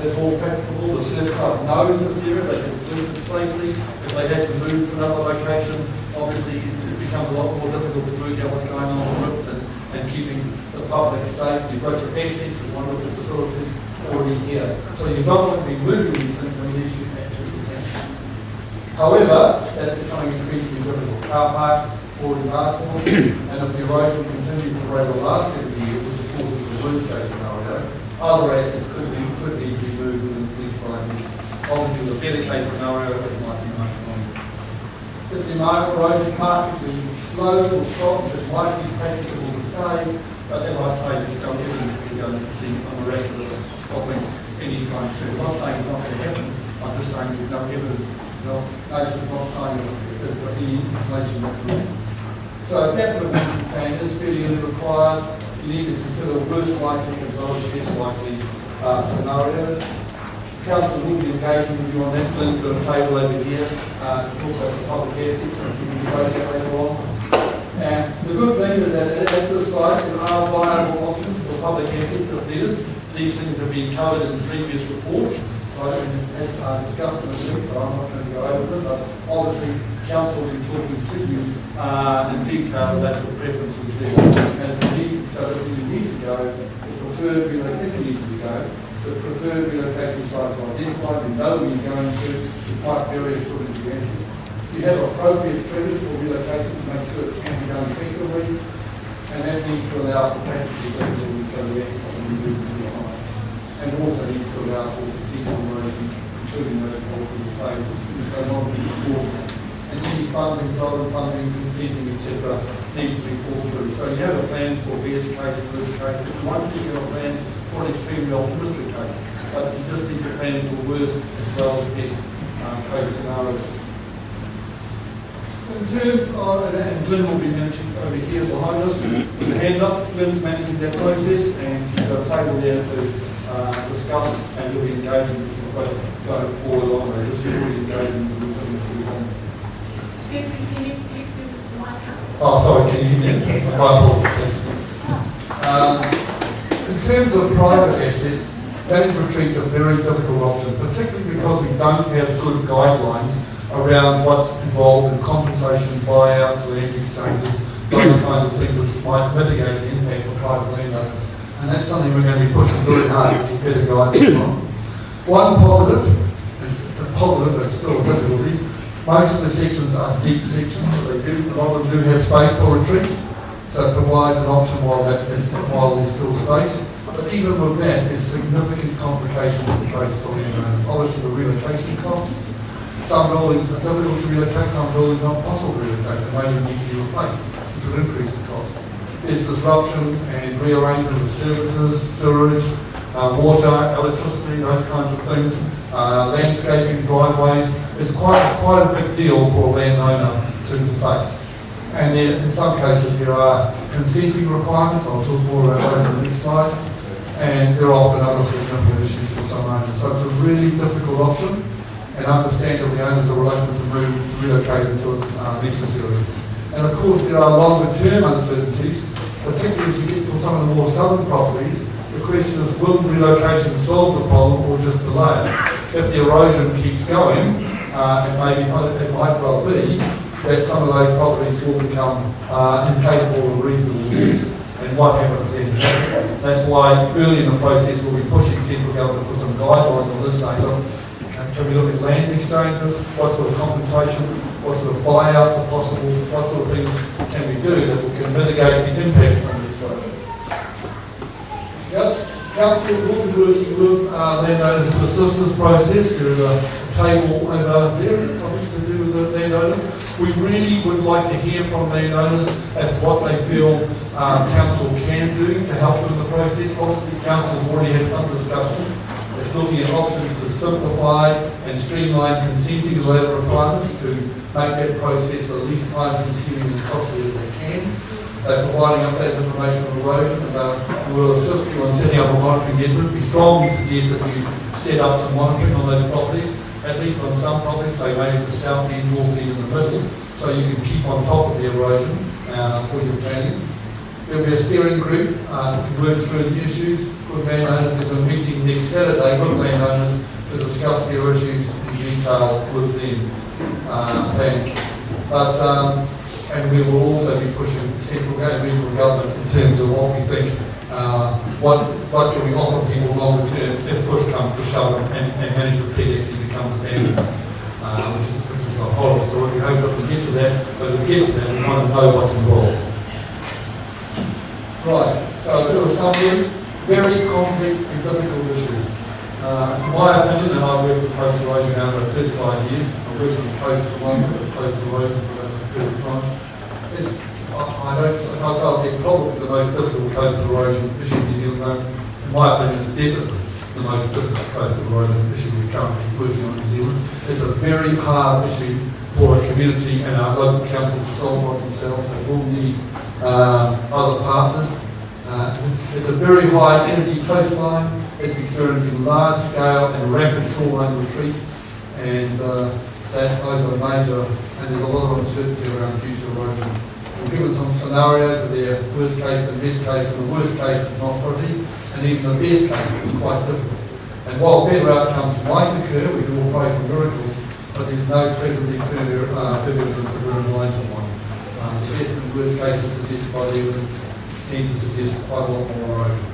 They're more practical. The surf club knows this area, they can surf it safely. If they have to move to another location, obviously it becomes a lot more difficult to work out what's going on the routes and keeping the public safe. You've got your assets as one of the facilities already here. So you don't want to be moving these things unless you actually can. However, that's becoming increasingly difficult. Car parks already are small, and if the erosion continues for over the last 70 years, which of course is the worst case scenario, other assets could easily move within the next 5 years. Obviously, the better case scenario, it might be much longer. If the market erosion markets where you slow or stop, it might be practicable to stay, but as I say, there's no evidence we're going to see a miraculous stopping anytime soon. I'm not saying it's not going to happen, I'm just saying there's no evidence. Nature's not saying there's any information that's wrong. So capital management plan is fairly required. You need to consider worst likely as well as best likely scenarios. Council will be engaging with you on that. Please put a table over here. Also for public assets, and you can vote that later on. And the good thing is that at this site there are viable options for public assets if needed. These things have been covered in the previous report. So I have discussed them with you, so I'm not going to go over them, but obviously Council will be talking to you in detail about the preference would be. And so if you need to go, the preferred relocation needs to go, the preferred relocation sites are identified, you know where you're going to, the quite various sort of answers. You have appropriate triggers for relocation to make sure it can be done effectively, and that needs to allow for practical flexibility so the rest of the move to the high. And also needs to allow for people erosion, including those policy states, so not be before. And any funding, development funding, consenting, etc. need to be thought through. So you have a plan for best case and worst case. If you want to you have a plan for an extremely optimistic case, but you just need to plan for worst as well as best case scenarios. In terms of, and Glenn will be managing over here behind us, with the hand up, Glenn's managing that process, and you've got a table there to discuss, and you'll be engaging going forward on those. You'll be engaging with them. Excuse me, can you give the mic up? Oh, sorry, can you hear me? In terms of private assets, managed retreats are a very difficult option, particularly because we don't have good guidelines around what's involved in compensation, buyouts, land exchanges, those kinds of things which might mitigate the impact for private landowners. And that's something we're going to be pushing very hard to get better guidance on. One positive, it's a positive but still a difficulty, most of the sections are deep sections, so a lot of them do have space for retreat, so it provides an option while there's still space. But even with that, there's significant complications in place for landowners. Obviously the relocation costs. Some buildings are difficult to relocate, some buildings are not possible to relocate, they may even need to be replaced, which will increase the cost. There's disruption and rearrangement of services, sewerage, water, electricity, those kinds of things, landscaping, driveways. It's quite a big deal for a landowner to face. And there, in some cases there are consenting requirements, I'll talk more about those on the next slide, and there are often other significant issues for some owners. So it's a really difficult option, and understand that the owners are reluctant to relocate until it's necessary. And of course there are longer term uncertainties, particularly as you get to some of the more southern properties. The question is, will relocation solve the problem or just delay it? If the erosion keeps going, it might well be that some of those properties will become incapable of reasonable use. And what happens then? That's why early in the process we'll be pushing central government for some guidelines on this, saying, look, can we look at land exchanges? What sort of compensation? What sort of buyouts are possible? What sort of things can we do that can mitigate the impact on this project? Yes, Council will be working with landowners to assist this process. There is a table over there to do with the landowners. We really would like to hear from landowners as to what they feel Council can do to help with the process. Obviously, Council has already had some discussion. It's looking at options to simplify and streamline consenting of labour requirements to make that process the least time consuming and costly as they can. They're providing updated information on erosion, and we'll assist you on setting up a monitoring network. We strongly suggest that you set up some monitoring on those properties, at least on some properties. They may be the south end, north end, in the middle, so you can keep on top of the erosion for your planning. There'll be a steering group to work through the issues with landowners. There's a meeting next Saturday with landowners to discuss their issues in detail with them. And we will also be pushing central and regional government in terms of what we think, what can we offer people longer term if push comes to shove and managed retreat actually becomes abandoned, which is a horrible story. We hope that we get to that, but if we get to that, we want to know what's involved. Right, so a bit of a summary, very complex and difficult issue. In my opinion, and I've worked with coastal erosion now for 35 years, I've worked with coastal erosion for a period of time. I'll get probably the most difficult coastal erosion issue in New Zealand. In my opinion, it's definitely the most difficult coastal erosion issue we're currently working on in New Zealand. It's a very hard issue for a community and our local council to solve by themselves. They will need other partners. It's a very high energy coastline. It's experiencing large scale and rapid shoreline retreat, and those are major, and there's a lot of uncertainty around future erosion. We've given some scenarios, but they're worst case and best case, and the worst case is not pretty, and even the best case is quite difficult. And while better outcomes might occur, we can all pray for miracles, but there's no presently further evidence that we're relying on. The best and worst cases suggested by the evidence seem to suggest quite a lot more erosion.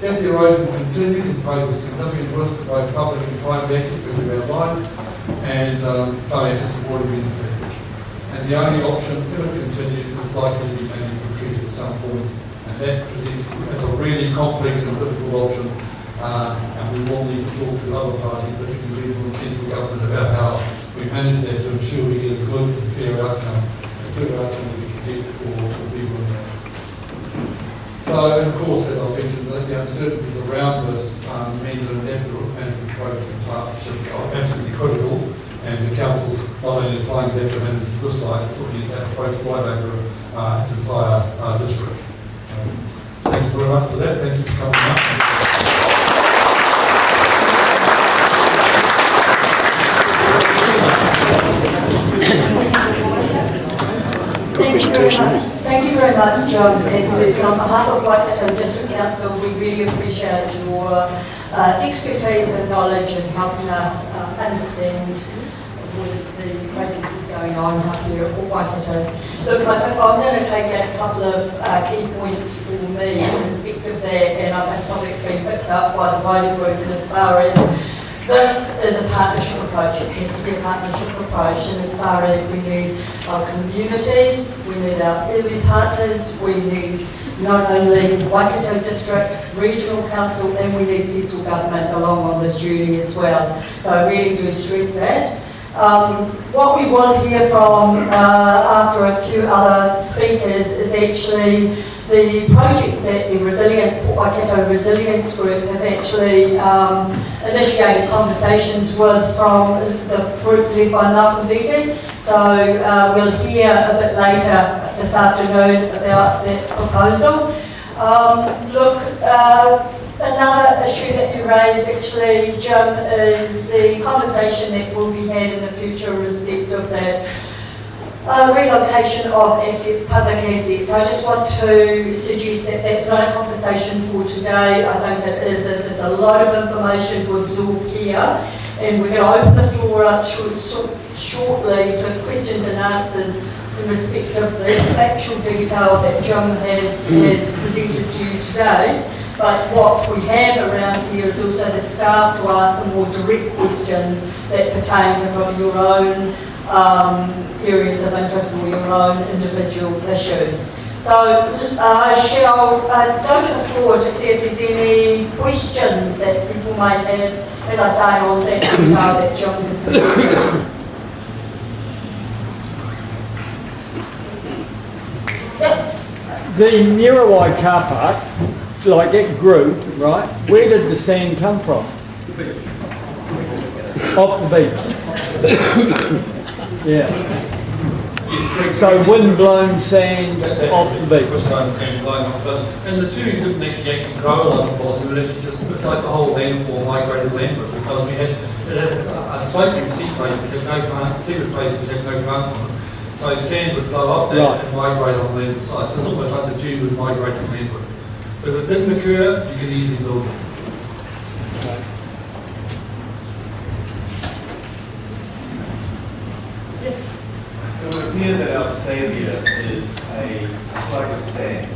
If the erosion continues, it poses significant risk to both public and private assets, as we've outlined, and some assets have already been affected. And the only option, if it continues, is likely to be managed retreat at some point, and that presents as a really complex and difficult option, and we will need to talk to other parties, particularly regional and central government, about how we manage that to ensure we get a good, fair outcome we can get for people in there. So, and of course, as I mentioned, the uncertainties around this mean that an adaptive management approach and partnerships are absolutely critical, and the council's not only applying adaptive management to this site, it's looking at that approach right over its entire district. So, thanks very much for that. Thanks for coming up. Thank you very much, and on behalf of Waikato District Council, we really appreciate your expertise and knowledge in helping us understand the processes going on up here at Port Waikato. Look, I think I'm going to take out a couple of key points for me in respect of that, and I think something that's been picked up by the wider group as far as this is a partnership approach. It has to be a partnership approach, and as far as we need our community, we need our iwi partners, we need not only Waikato District Regional Council, and we need central government along on this journey as well. So I really do stress that. What we want to hear from, after a few other speakers, is actually the project that the Port Waikato Resilience Group have actually initiated conversations with from the group led by Malcolm Beattie. So we'll hear a bit later this afternoon about that proposal. Another issue that you raised actually, Jim, is the conversation that will be had in the future respect of that relocation of assets, public assets. I just want to suggest that that's not a conversation for today. I think it is. There's a lot of information to absorb here, and we're going to open the floor up shortly to questions and answers in respect of the factual detail that Jim has presented to you today. But what we have around here is also the staff to answer more direct questions that pertain to probably your own areas of interest or your own individual issues. So shall go to the floor to see if there's any questions that people may have, as I say, on that detail that Jim has presented. Yes? The Nirawai car park, like that group, right? Where did the sand come from? Off the beach. Yeah. So wind-blown sand off the beach. And the two didn't actually grow along the bottom. It was actually just it's like the whole landfall migrated landward because it had a sloping seaway which had no plant, seaward face which had no plants on it. So sand would blow up there and migrate on landward side. So it's almost like the dune would migrate to landward. But if it didn't occur, you could easily build it. It would appear that our saviour is a slug of sand.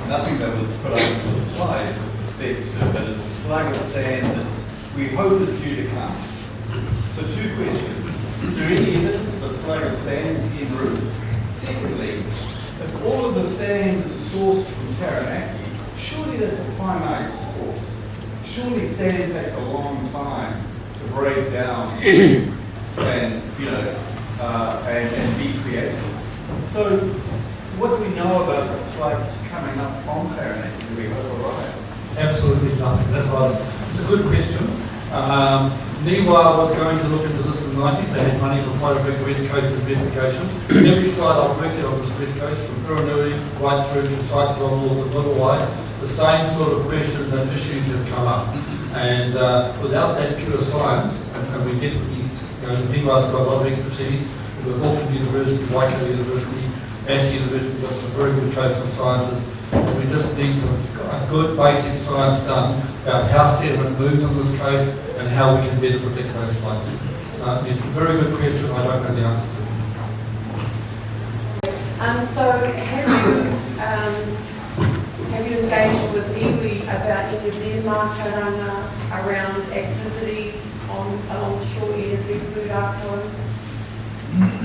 Nothing that was put up on the slide with respect to it, but it's a slug of sand that we hope is due to come. So two questions. Is there any evidence of a slug of sand en route? Secondly, if all of the sand is sourced from Taranaki, surely that's a finite source. Surely sand takes a long time to break down and, and be created. So, what do we know about the slugs coming up from Taranaki? Do we hope arrive? Absolutely nothing. That's why it's a good question. NIWA was going to look into this in the 90s. They had money for quite a big West Coast investigation. Every site I've worked at on this West Coast, from Puranui right through to sites along north of Middleway, the same sort of questions and issues have come up. And without that pure science, and we get, NIWA's got a lot of expertise. We've got Auckland University, Waikato University, Massey University, got some very good coastal scientists. We just need some good basic science done about how sediment moves on this coast and how we can better protect those sites. It's a very good question. I don't know the answer to it. So have you engaged with iwi about any of their mātauranga around activity along the shore end of the food archive?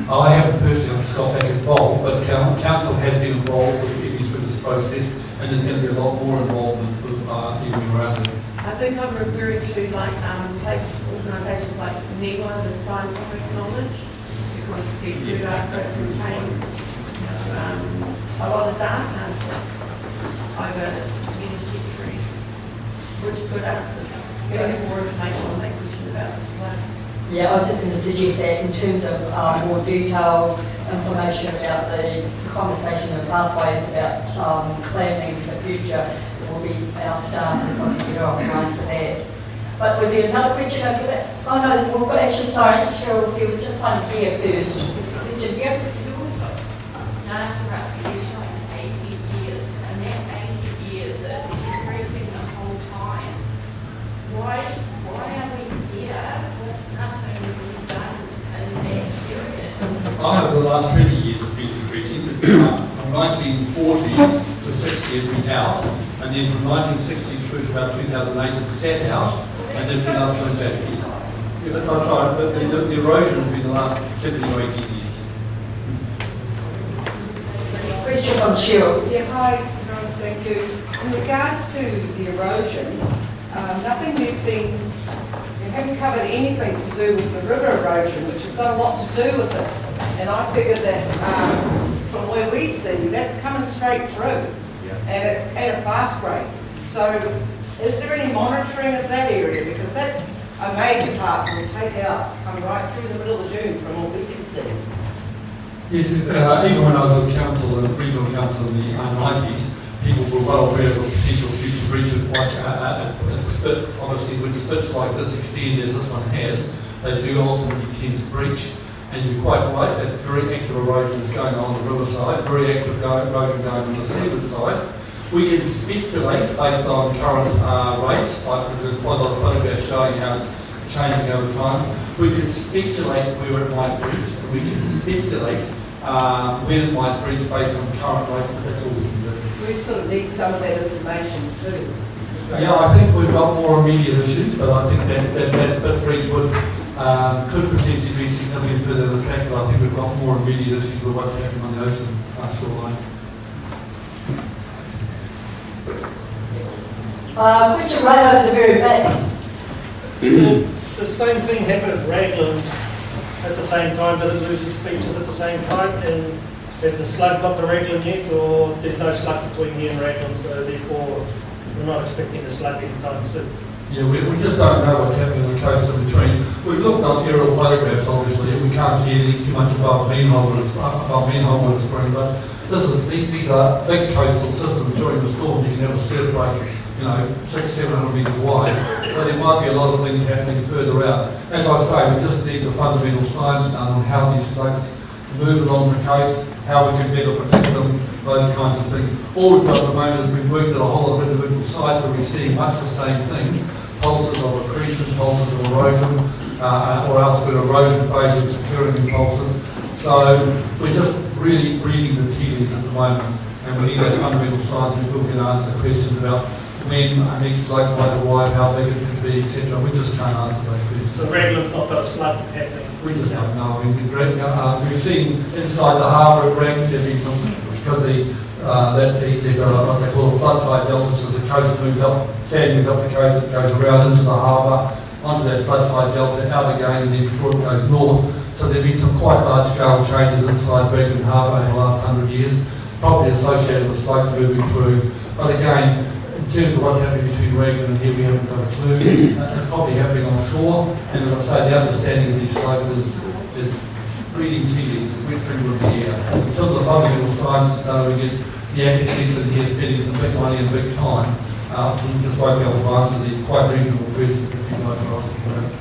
I haven't personally got back involved, but council has been involved with this process, and there's going to be a lot more involvement with iwi around it. I think I'm referring to like organisations like NIWA, the scientific knowledge, because speak to contain a lot of data over many centuries, which could give us more information on that question about the slaves. Yeah, I was just going to suggest that in terms of more detailed information about the conversation of pathways about planning for the future, it will be our staff that want to get offline for that. But was there another question over there? Oh no, we've got actually, sorry, Cheryl, there was just one here first. Question here? No, right, you're showing 80 years, and that 80 years is increasing the whole time. Why are we here with nothing being done in that period? Over the last 20 years it's been increasing. From 1940 to 60 it's been out, and then from 1960 through to about 2008 it's sat out, and then been us going back in. Yeah, but I'm sorry, but the erosion has been the last 70 or 80 years. Question from Cheryl. Yeah, hi, Ron, thank you. In regards to the erosion, nothing has been, you haven't covered anything to do with the river erosion, which has got a lot to do with it. And I figure that from where we see, that's coming straight through. And it's at a fast rate. So is there any monitoring of that area? Because that's a major part that will take out, come right through the middle of the dune from what we can see. Yes, even when I was on council, the regional council in the 90s, people were well aware of the potential future breach of the spit. Obviously, when spits like this extend as this one has, they do ultimately tend to breach. And you're quite right that very active erosion is going on the riverside, very active erosion going on the seaward side. We can speculate based on current rates, like there's quite a lot of photographs showing how it's changing over time. We can speculate where it might breach. We can speculate when it might breach based on current rates, but that's all we can do. We sort of need some of that information too. Yeah, I think we've got more immediate issues, but I think that spit breach could potentially be significant further than the fact, but I think we've got more immediate issues with what's happening on the ocean shoreline. Question right over the very back. The same thing happened at Raglan at the same time. Does it lose its features at the same time? And has the slug got to Raglan yet, or there's no slug between here and Raglan, so therefore we're not expecting the slug anytime soon? Yeah, we just don't know what's happening on the coast in between. We've looked on aerial photographs, obviously, and we can't see anything too much above manhole with the spring, but these are big coastal systems. During the storm, you can have a surf break, 600-700 metres wide. So there might be a lot of things happening further out. As I say, we just need the fundamental science done on how these slugs move along the coast, how we can better protect them, those kinds of things. All we've got at the moment is we've worked at a whole lot of individual sites where we're seeing much the same thing, pulses of accretion, pulses of erosion, or else where erosion phase is occurring in pulses. So we're just really reading the tea leaves at the moment, and we need that fundamental science before we can answer questions about when a next slug might arrive, how big it could be, etc. We just can't answer those questions. So Raglan's not got a slug happening? We just don't know. We've seen inside the harbour at Raglan, there's been some, because they've got what they call a flood tide delta, so the coast moves up, sand moves up the coast, it goes around into the harbour, onto that flood tide delta, out again, and then before it goes north. So there's been some quite large scale changes inside Raglan Harbour in the last 100 years, probably associated with slugs moving through. But again, in terms of what's happening between Raglan and here, we haven't got a clue. It's probably happening offshore, and as I say, the understanding of these slugs is breeding tea leaves, it's wet finger of the air. Until the fundamental science is done, we get the academics in here spending some big money and big time. We just won't be able to answer these quite reasonable questions that you guys are asking about.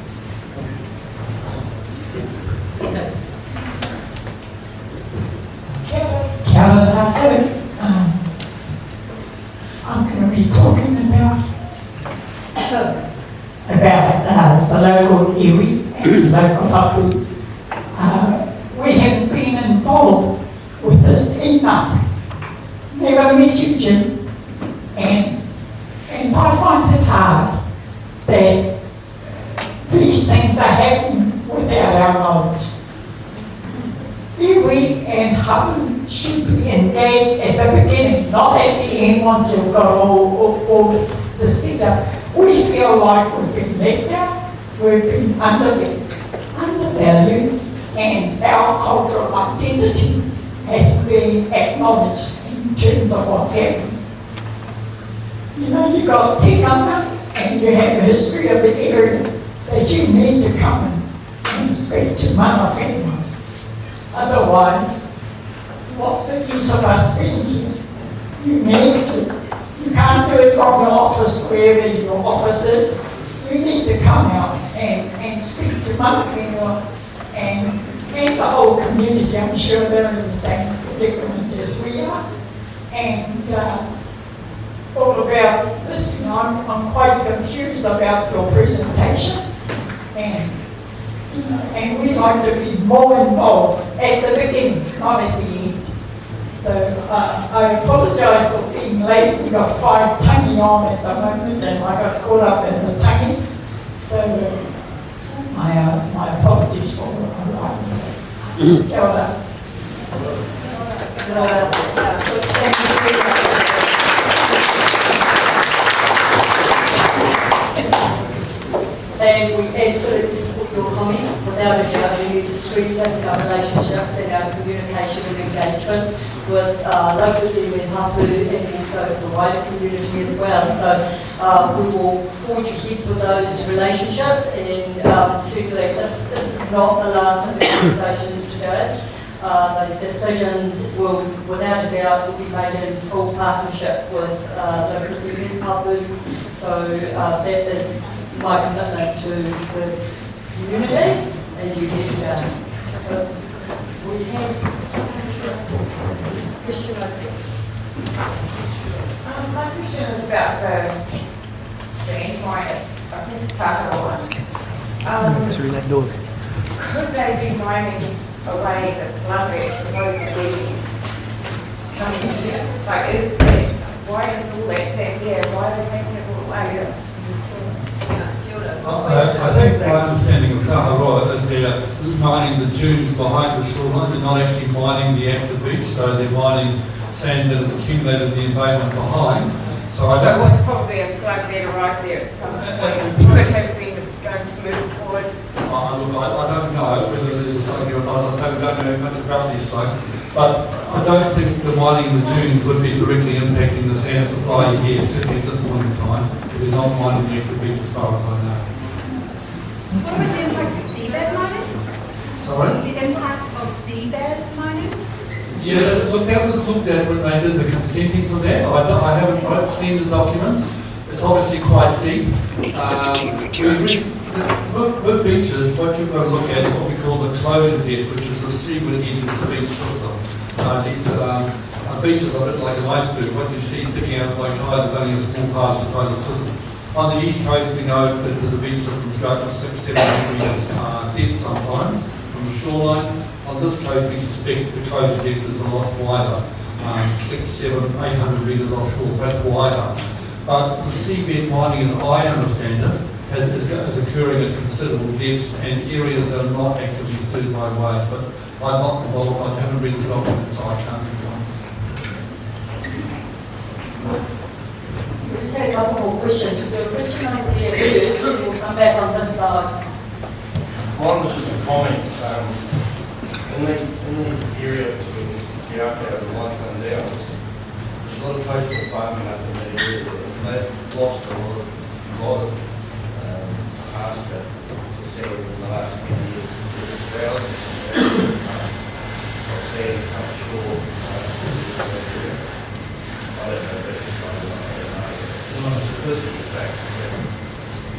I'm going to be talking about the local iwi and local hapu. We haven't been involved with this enough. Never met you, Jim, and I find it hard that these things are happening without our knowledge. Iwi and hapu should be engaged at the beginning, not at the end once you've got all the setup. We feel like we've been left out, we've been undervalued, and our cultural identity hasn't been acknowledged in terms of what's happening. You know, you've got tikanga and you have a history of the area that you need to come and speak to mana whenua. Otherwise, what's the use of us being here? You need to. You can't do it from your office, wherever your office is. You need to come out and speak to mana whenua and the whole community. I'm sure they're in the same predicament as we are. And all about this, I'm quite confused about your presentation. And we like to be more involved at the beginning, not at the end. So I apologise for being late. We've got 5 tangi on at the moment and I got caught up in the tangi. So my apologies for arriving. Kia ora. Thank you very much. And we absolutely support your comment. Without a doubt, we need to strengthen our relationship and our communication and engagement with local iwi hapu and also the wider community as well. So we will forge ahead with those relationships, and certainly this is not the last of the conversations today. Those decisions will, without a doubt, will be made in full partnership with local iwi hapu. So that is my commitment to the community, and you need to we have a question over there. My question is about the sand mine. I think it's Sakawa. Could they be mining away the slug that's supposed to be coming here? Like, why is all that sand here? Why are they taking it all away? I think my understanding of Taharoa is they're mining the dunes behind the shoreline. They're not actually mining the active beach, so they're mining sand that has accumulated in the embayment behind. So it was probably a slug there right there at some point. Could have been going to move forward. I don't know whether there's a slug here or not. I don't know much about these slugs. But I don't think the mining of the dunes would be directly impacting the sand supply here, certainly at this point in time, because they're not mining the active beach as far as I know. What would the impact of seabed mining? Sorry? The impact of seabed mining? Yeah, that was looked at when they did the consenting for that. I haven't seen the documents. It's obviously quite deep. With beaches, what you've got to look at is what we call the closure depth, which is the seaward edge of the beach system. A beach is a bit like an iceberg. What you see sticking out like tide is only a small part of the total system. On the east coast, we know that the beach systems go up to 600-700 metres depth sometimes from the shoreline. On this coast, we suspect the closure depth is a lot wider, 600, 700, 800 metres offshore. That's wider. But the seabed mining, as I understand it, is occurring at considerable depths and areas that are not actively stirred by waves. But I'm not involved. I haven't read the documents, so I can't be honest. We just had a couple more questions. So a question over there, we'll come back on this side. One was just a comment. In the area between Waikato and Waikato down, there's a lot of coastal farming up in that area. They've lost a lot of pasture to settle in the last 10 years. There's thousands of sand come ashore in that area. I don't know if that's just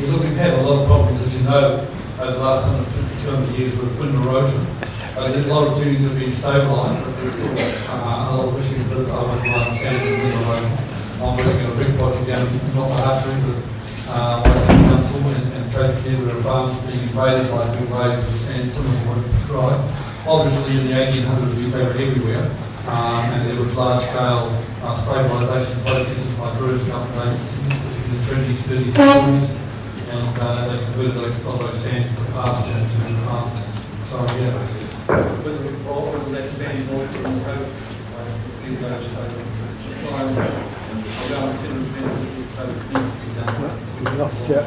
We've had a lot of problems, as you know, over the last 150, 200 years with wind erosion. There's a lot of dunes have been stabilised, but there's a lot of issues with sand and wind erosion. I'm working on a big project down in Waikato with Waikato Council and Coast Care, where a farm is being invaded by big waves of sand, similar to what you described. Obviously, in the 1800s, we were everywhere, and there was large-scale stabilisation processes by British government agencies in the 20s, 30s, 40s, and they converted a lot of those sands to pasture and to farms. So, yeah. Whether we're involved with that sand north of the coast, We've lost you.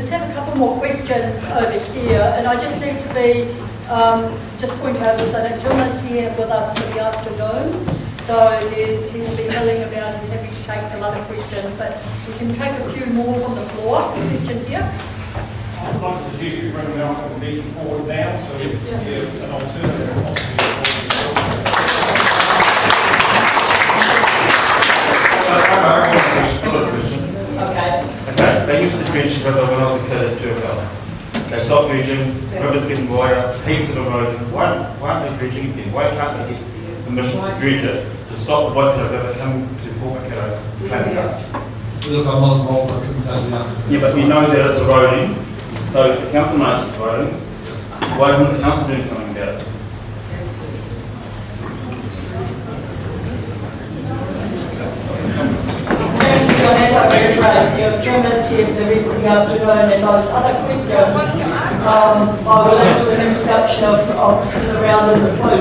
Let's have a couple more questions over here, and I just need to be, just point out that Jim is here with us for the afternoon, so he will be milling about and happy to take some other questions, but we can take a few more from the floor. Question here. I'd like to suggest you bring Malcolm meeting forward now, so if an alternative Okay, they used to dredge the river when I was a kid at Turkell. They stopped dredging, rivers getting wider, heaps of erosion. Why aren't they dredging again? Why can't they get permission to dredge it to stop the Waikato River coming to Port Waikato claiming us? Look, I'm not involved, I couldn't tell you answer. Yeah, but we know that it's eroding, so the council knows it's eroding. Why isn't the council doing something about it? Thank you, John. As I reiterate, Jim is here for the rest of the afternoon, and those other questions, I will do an introduction of the round of the blue.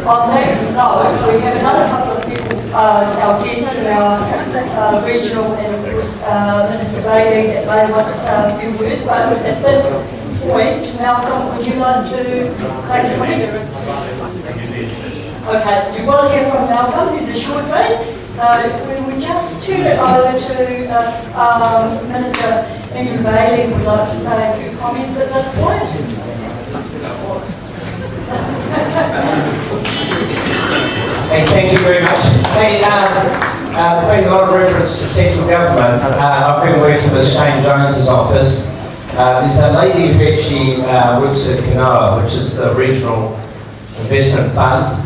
On that note, we have another couple of people, our guests and our regional and Minister Bailey that may want to say a few words, but at this point, Malcolm, would you like to say something? Okay, you will hear from Malcolm, he's a short read. We will just turn it over to Minister Andrew Bailey, who would like to say a few comments at this point. Thank you very much. Hey, made a lot of reference to central government. I've been working with Shane Jones's office. There's a lady who actually works at Kanoa, which is the Regional Investment Fund.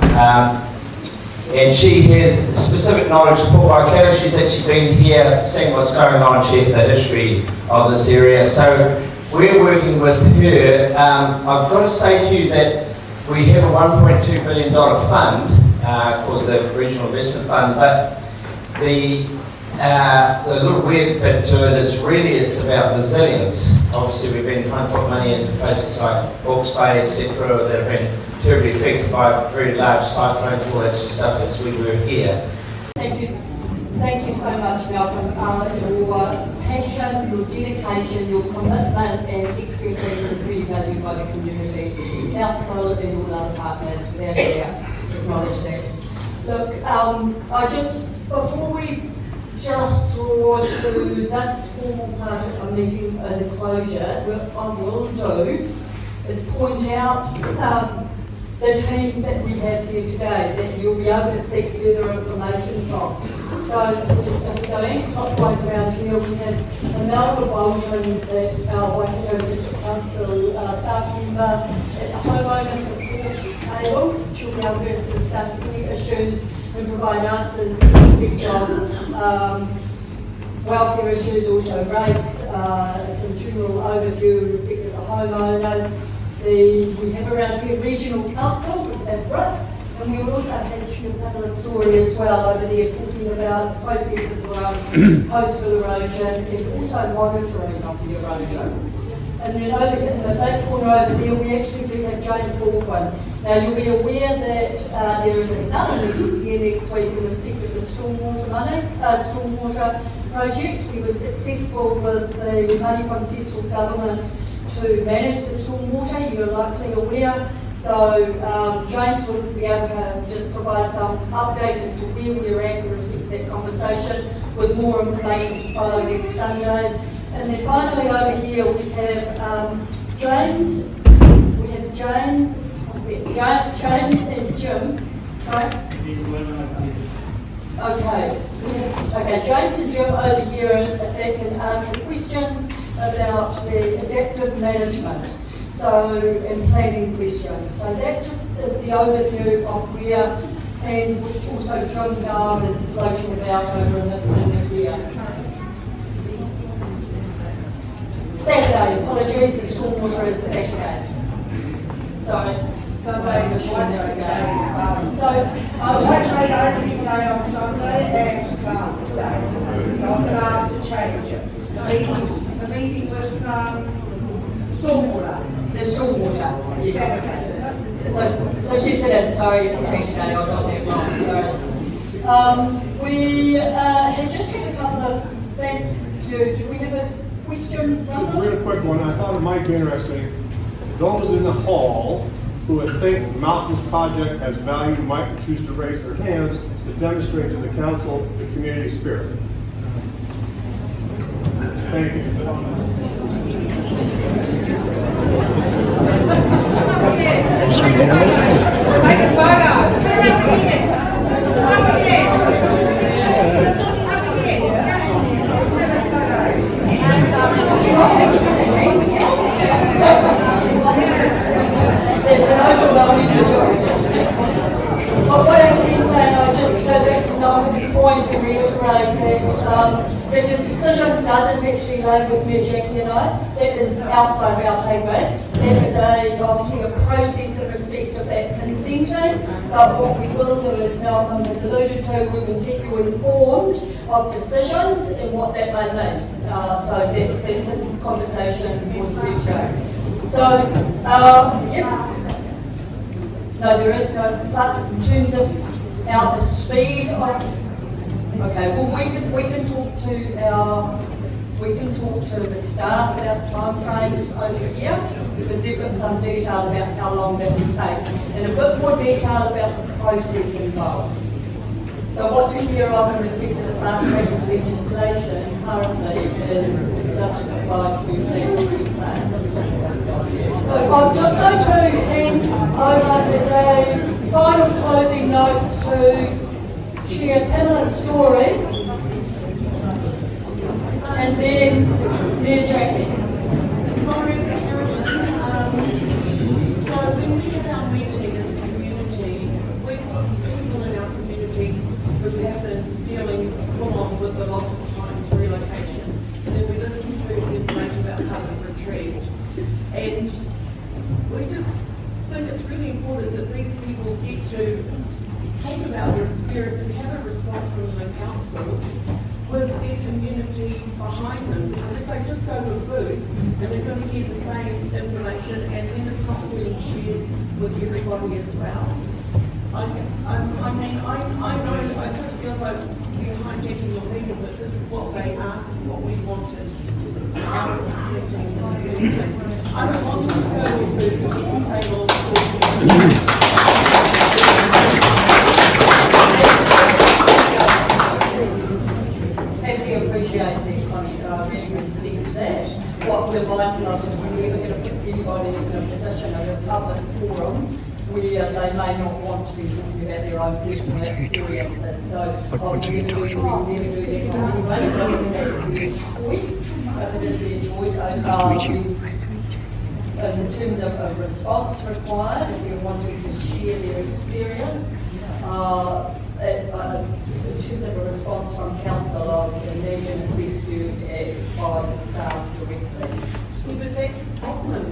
And she has specific knowledge of Port Waikato. She's actually been here, seeing what's going on. She has a history of this area. So we're working with her. I've got to say to you that we have a $1.2 billion fund called the Regional Investment Fund, but the little weird bit to it is really it's about resilience. Obviously we've been trying to put money into places like Hawke's Bay, etc., that have been terribly affected by very large cyclones, all that sort of stuff as we were here. Thank you so much, Malcolm. Your passion, your dedication, your commitment and expertise is really valued by the community, council and all other partners, without doubt, acknowledge that. Look, I just, before we just draw to this formal part of the meeting as a closure, what I will do is point out the teams that we have here today that you'll be able to seek further information from. So if we go anti-clockwise around here, we have Imelda Bolton, the Waikato District Council staff member at the homeowner support table. She'll be able to discuss any issues and provide answers in respect of welfare issues, also rates, some general overview in respect of the homeowners. We have around here Regional Council with Everett, and we will also have another story as well over there talking about the processes around coastal erosion and also monitoring of the erosion. And then over here in the back corner over there, we actually do have James Baldwin. Now you'll be aware that there is another meeting here next week in respect of the stormwater project. We were successful with the money from central government to manage the stormwater, you're likely aware. So James will be able to just provide some update as to where we're at in respect to that conversation, with more information to follow next Sunday. And then finally over here we have James. We have James and Jim. Sorry? Okay, James and Jim over here that can answer questions about the adaptive management, and planning questions. So that's the overview of where, and which also Jim Dahm is floating about over in the here. Saturday, apologies, the stormwater is Saturday. Sorry. Sunday, there again. So I would like opening day on Sunday and today. So I'm going to ask to change it. The meeting with stormwater. The stormwater. Yeah. So you said it, sorry, it's Saturday, I got that wrong. Sorry. We had just had a couple of, thank you, do we have a question, Just a Russell? real quick one, I thought it might be interesting. Those in the hall who would think Malcolm's project has value might choose to raise their hands to demonstrate to the council the community spirit. Thank you. There's an overwhelming majority. But what I've been saying, I just go back to Norman's point and reiterate that the decision doesn't actually lie with me, Jackie and I. That is outside of our pay grade. That is obviously a process in respect of that consenting. But what we will do, as Malcolm has alluded to, we will keep you informed of decisions and what that may mean. So that's a conversation for the future. So, yes. No, there is no, but in terms of the speed of, okay, well, we can talk to the staff about timeframes over here, because they've got some detail about how long that will take, and a bit more detail about the process involved. So what you hear of in respect to the fast track legislation currently is it doesn't apply to legal plans. So I'm just going to hand over as a final closing note to Chair Pamela Story and then Mayor Jackie. So when we had our meeting as a community, we got people in our community who have been dealing full on with the lots of times relocation. And then we listened to the information about public retreat. And we just think it's really important that these people get to talk about their experience and have a response from the council with their community behind them. Because if they just go to a booth and they're going to hear the same information and then it's not getting shared with everybody as well. I know it just feels like we're hijacking the meeting, but this is what they asked, what we wanted. I don't want to go to a booth and say, well, Actually appreciate the comment, really respect that. What we're mindful of is we're never going to put anybody in a position of a public forum where they may not want to be talking about their own personal experiences. So we'll never do that to anybody. That is their choice. If it is their choice, in terms of a response required, if they're wanting to share their experience, in terms of a response from council, I would imagine it be served by the staff directly. Yeah, but that's the problem.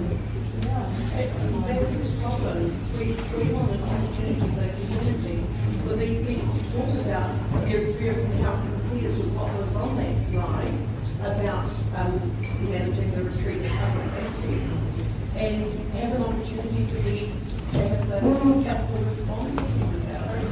That's the problem. We want an opportunity for the community for these people to talk about their experience and how compares with what was on that slide about managing the restricted public assets, and have an opportunity to have the council respond to them about it.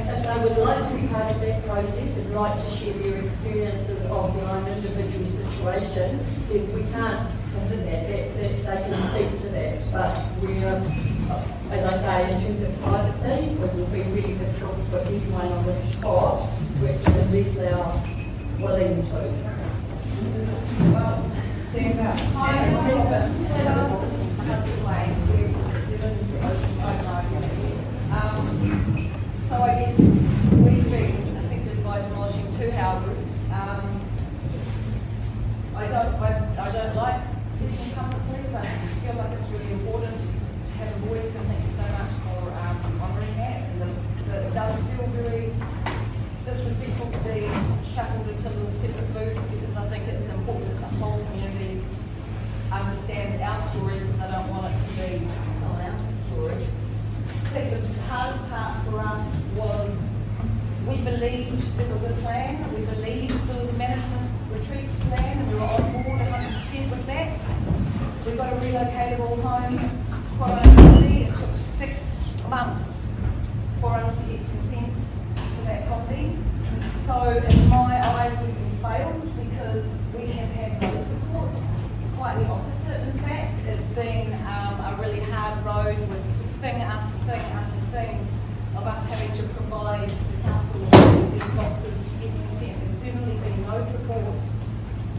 If they would like to be part of that process, it's right to share their experiences of their own individual situation, then we can't prohibit that, they can speak to that. But we're, as I say, in terms of privacy, it will be really difficult to put anyone on the spot, which unless they are willing to. Well, then, so I guess we've been affected by demolishing two houses. I don't like speaking publicly, but I feel like it's really important to have a voice, and thank you so much for honouring that. And it does feel very disrespectful to be shuffled into little separate booths, because I think it's important that the whole community understands our story, because I don't want it to be someone else's story. I think the hardest part for us was we believed there was a plan, we believed there was a management retreat plan, and we were on board 100% with that. We got a relocatable home quite quickly. It took 6 months for us to get consent for that property. So in my eyes, we've been failed because we have had no support. quite the opposite, in fact. It's been a really hard road with thing after thing after thing of us having to provide the council with these boxes to get consent. There's certainly been no support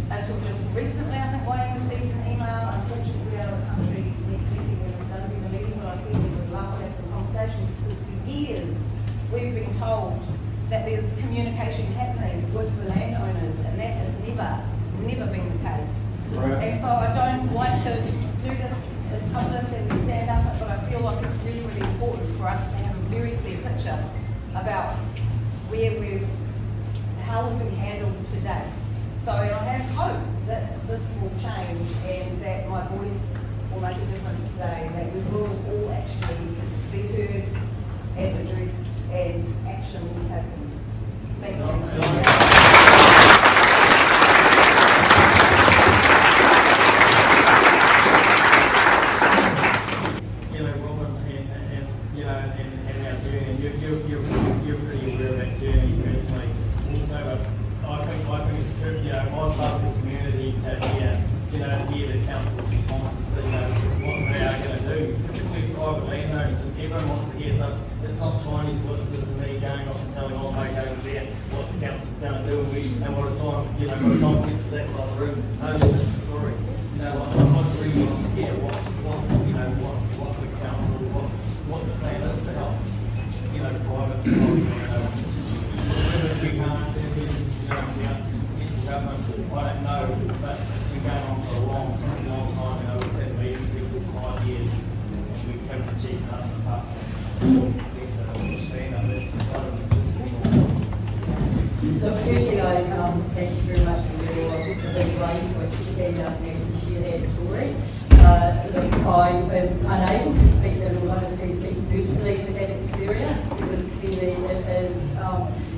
until just recently. I think Wayne received an email. Unfortunately, we're out of the country next week and there's going to be the meeting, but I said we would love to have some conversations because for years we've been told that there's communication happening with the landowners, and that has never been the case. Right. And so I don't like to do this in public and stand up, but I feel like it's really, really important for us to have a very clear picture about how we've been handled to date. So I have hope that this will change and that my voice will make a difference today, and that we will all actually be heard and addressed and action will be taken. Thank you. You're pretty aware of that journey personally. Also, I think it's true, I'd love the community to hear the council's responses to, what they are going to do, particularly private landowners, and everyone wants to hear something. It's not Chinese whispers and me going off and telling all my over there what the council's going to do, and by the time, by the time it gets to that side of the room, it's no different story. I really want to hear what the council, what the plan is to help, private landowners. Whether we can't do it, central government, I don't know, but it's been going on for a long time, we've had meetings for 5 years, and we haven't achieved nothing apart from Look, firstly, thank you very much for your being brave to stand up and actually share that story. Look, I am unable to speak, in all honesty, speak personally to that experience, because clearly it is,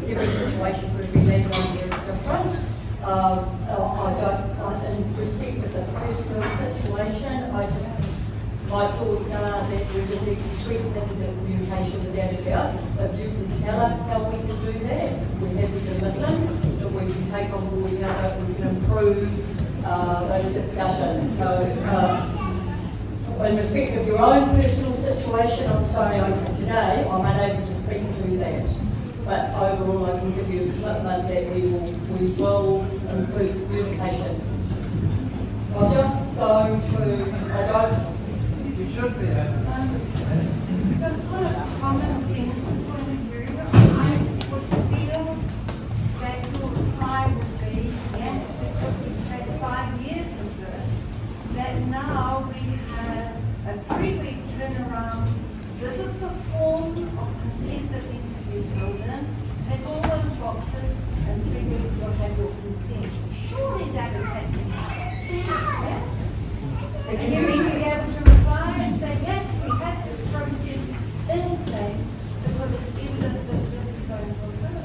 every situation for every landowner is different. In respect of the personal situation, my thoughts are that we just need to strengthen the communication without a doubt. If you can tell us how we can do that, we're happy to listen, and we can take on board how we can improve those discussions. So, in respect of your own personal situation, I'm sorry today I'm unable to speak to that. But overall, I can give you a commitment that we will improve communication. I'm just going to, You should be happy. But from a common sense point of view, I would feel that your reply would be, yes, because we've had 5 years of this, that now we have a 3-week turnaround. This is the form of consent that needs to be filled in. Take all those boxes, and 3 weeks you'll have your consent. Surely that is happening. Yes? And you need to be able to reply and say, yes, we have this process in place because it's evident that this is going forward.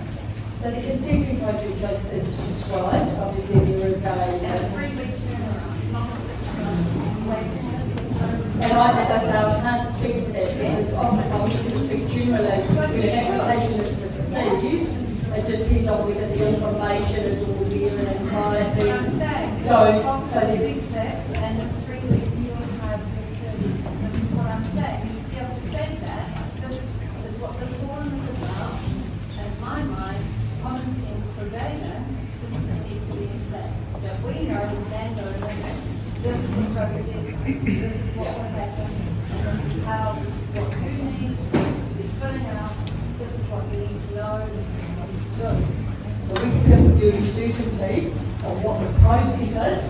so the consenting process is described. Obviously, there is A 3-week turnaround, not a 6-month. and as I say, I can't speak to that because often I can speak generally when an application is received. It depends on whether the information is all there in entirety. So the and in 3 weeks you will have this is what I'm saying. You be able to say that this is what this forum is about. And in my mind, common sense prevailing, this is what needs to be in place. That we know as landowners, this is the process, this is what will happen, this is how, this is what you need, you're filling out, this is what you need to know, this is what you do. So we can give you certainty of what the process is,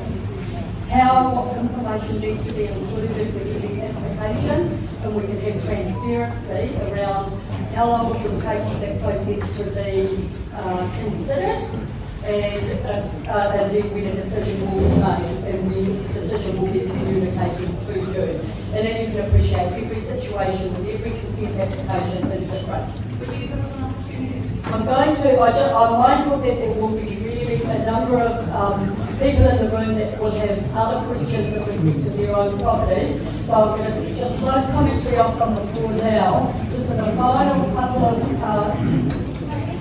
what information needs to be included within the application, and we can have transparency around how long it will take for that process to be considered, and then when a decision will be made, and when the decision will get communicated to you. And as you can appreciate, every situation with every consent application is different. I'm mindful that there will be really a number of people in the room that will have other questions in respect to their own property. So I'm going to just close commentary off on the floor now, just with a final couple of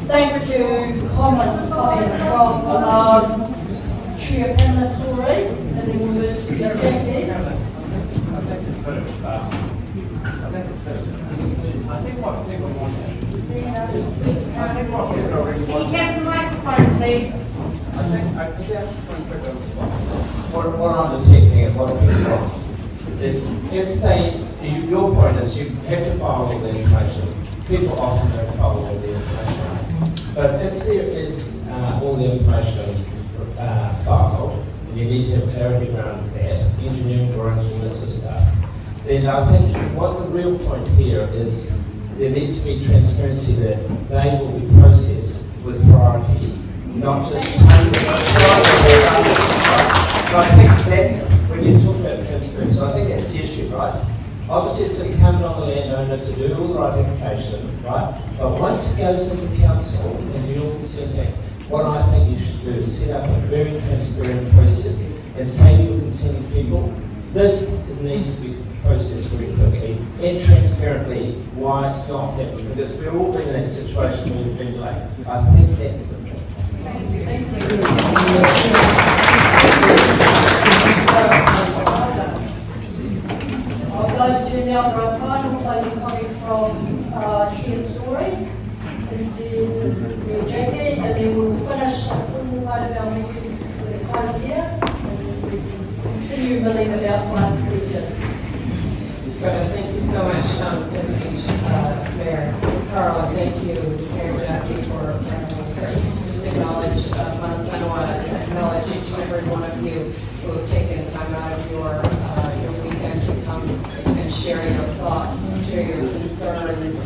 thank you comments from share Pamela's story, and then we'll move to the executive. I think what people want Can you have the microphone, please? I think that's one quick what I'm detecting and what people want is if they, your point is you have to file all the information. People often don't file all the information. But if there is all the information filed, and you need to have clarity around that, engineering drawings, all that sort of stuff, then I think what the real point here is there needs to be transparency that they will be processed with priority, not just I think that's, when you talk about transparency, I think that's the issue, right? Obviously it's incumbent on the landowner to do all the right application, right? But once it goes into council and you're consenting, what I think you should do is set up a very transparent process and say to your consenting people, this needs to be processed very quickly and transparently why it's not happening, because we've all been in that situation where we've been late. I think that's simple. Thank you. Thank you. I'll go to now for our final closing comments from Shared Story, and then Jackie, and then we'll finish the formal part of our meeting with a quote here, and then we'll continue really about tonight's question. But thank you so much, Deputy Mayor Carl, and thank you, Mayor Jackie, for having us. Just acknowledge Whanawa and acknowledge each and every one of you who have taken time out of your weekend to come and share your thoughts, share your concerns,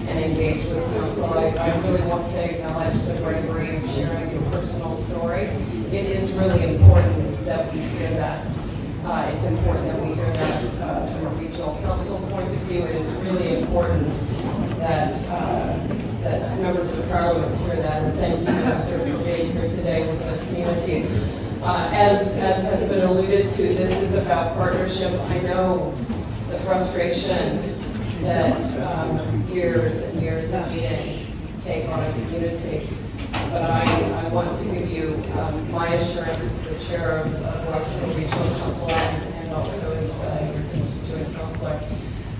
and engage with council. I really want to acknowledge the bravery of sharing your personal story. It is really important that we hear that. It's important that we hear that from a regional council point of view. It is really important that that members of Parliament hear that. And thank you, Minister, for being here today with the community. As has been alluded to, this is about partnership. I know the frustration that years and years of meetings take on a community. But I want to give you my assurance as the chair of Waikato Regional Council and also as your constituent councillor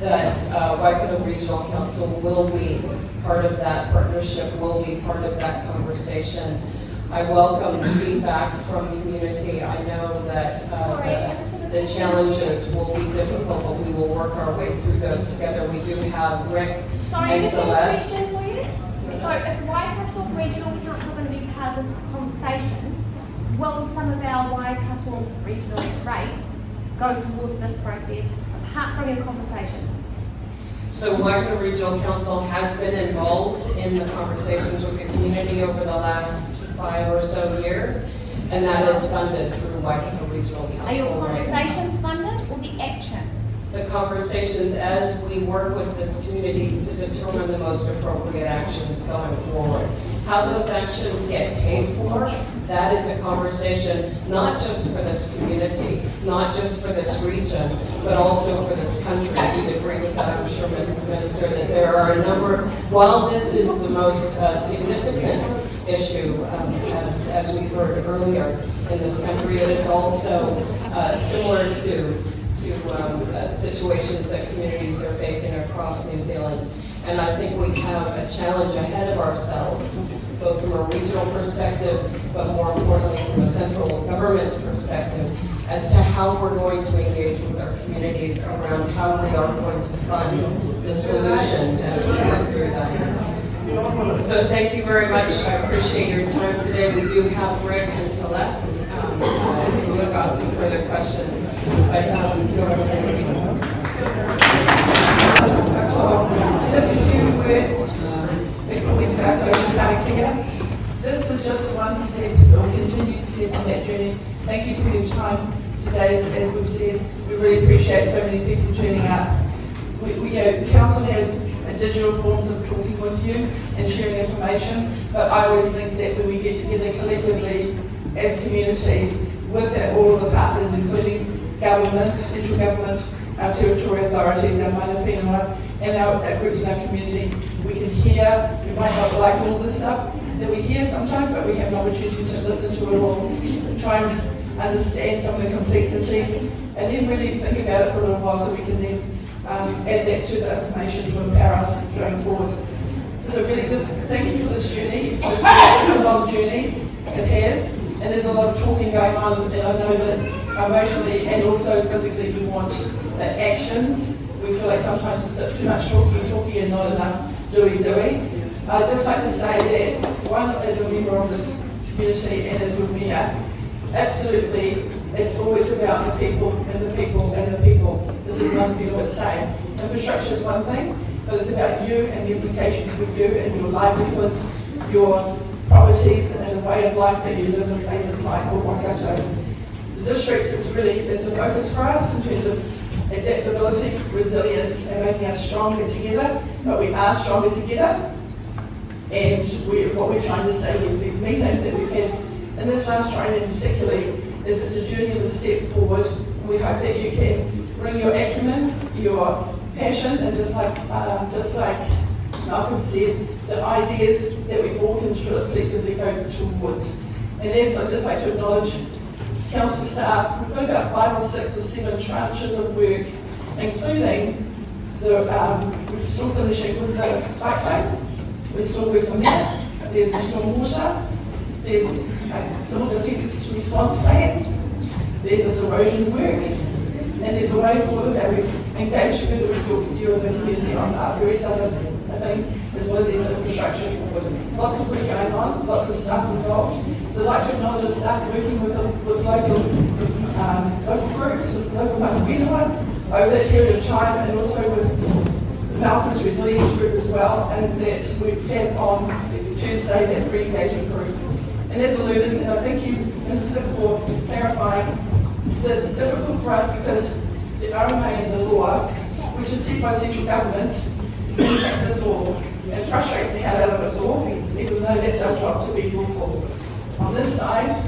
that Waikato Regional Council will be part of that partnership, will be part of that conversation. I welcome feedback from the community. I know that the challenges will be difficult, but we will work our way through those together. We do have Rick and Celeste. So if Waikato Regional Council are going to be part of this conversation, will some of our Waikato regional rates go towards this process apart from your conversations? So Waikato Regional Council has been involved in the conversations with the community over the last 5 or so years, and that is funded through Waikato Regional Council. Are your conversations funded or the action? The conversations as we work with this community to determine the most appropriate actions going forward. How those actions get paid for, that is a conversation not just for this community, not just for this region, but also for this country. You'd agree with that, I'm sure, Minister, that there are a number, while this is the most significant issue, as we heard earlier in this country, it is also similar to situations that communities are facing across New Zealand. And I think we have a challenge ahead of ourselves, both from a regional perspective, but more importantly from a central government perspective, as to how we're going to engage with our communities around how we are going to fund the solutions as we work through them. So thank you very much. I appreciate your time today. We do have Rick and Celeste. We've got some further questions. Just a few words before we do our closing here. This is just one step, a continued step on that journey. Thank you for your time today. As we've said, we really appreciate so many people turning up. Council has digital forms of talking with you and sharing information, but I always think that when we get together collectively as communities with all of the partners, including government, central government, our territorial authorities, our mana whenua, and our groups in our community, we can hear, we might not like all this stuff, that we hear sometimes, but we have an opportunity to listen to it all, and try and understand some of the complexities, and then really think about it for a little while so we can then add that to the information to empower us going forward. So really just thank you for this journey. It's been a long journey, it has, and there's a lot of talking going on, and I know that emotionally and also physically we want the actions. We feel like sometimes it's too much talking and not enough doing. I'd just like to say that one, as a member of this community and as a mayor, absolutely it's always about the people and the people and the people. This is one thing I always say. Infrastructure is one thing, but it's about you and the implications for you and your livelihoods, your properties and the way of life that you live in places like Port Waikato. The district is really, it's a focus for us in terms of adaptability, resilience and making us stronger together, but we are stronger together. And what we're trying to say with these meetings that we've had in this last training particularly is it's a journey of a step forward. We hope that you can bring your acumen, your passion, and just like Malcolm said, the ideas that we all can collectively go towards. And then I'd just like to acknowledge council staff. We've got about 5 or 6 or 7 tranches of work, including we're still finishing with the cyclone. We're still working on that. There's the stormwater. There's civil defence response plan. There's this erosion work. And there's a way forward that we engage further with you as a community on various other things, as well as even infrastructure forward. Lots of work going on, lots of staff involved. So I'd like to acknowledge the staff working with local groups, with local whenua over that period of time, and also with Malcolm's resilience group as well, and that we had on Tuesday that pre-engagement group. And as alluded, and I thank you, Minister, for clarifying that it's difficult for us because the RMA and the law, which is set by central government, impacts us all and frustrates the hell out of us all, even though that's our job to be lawful. On this side,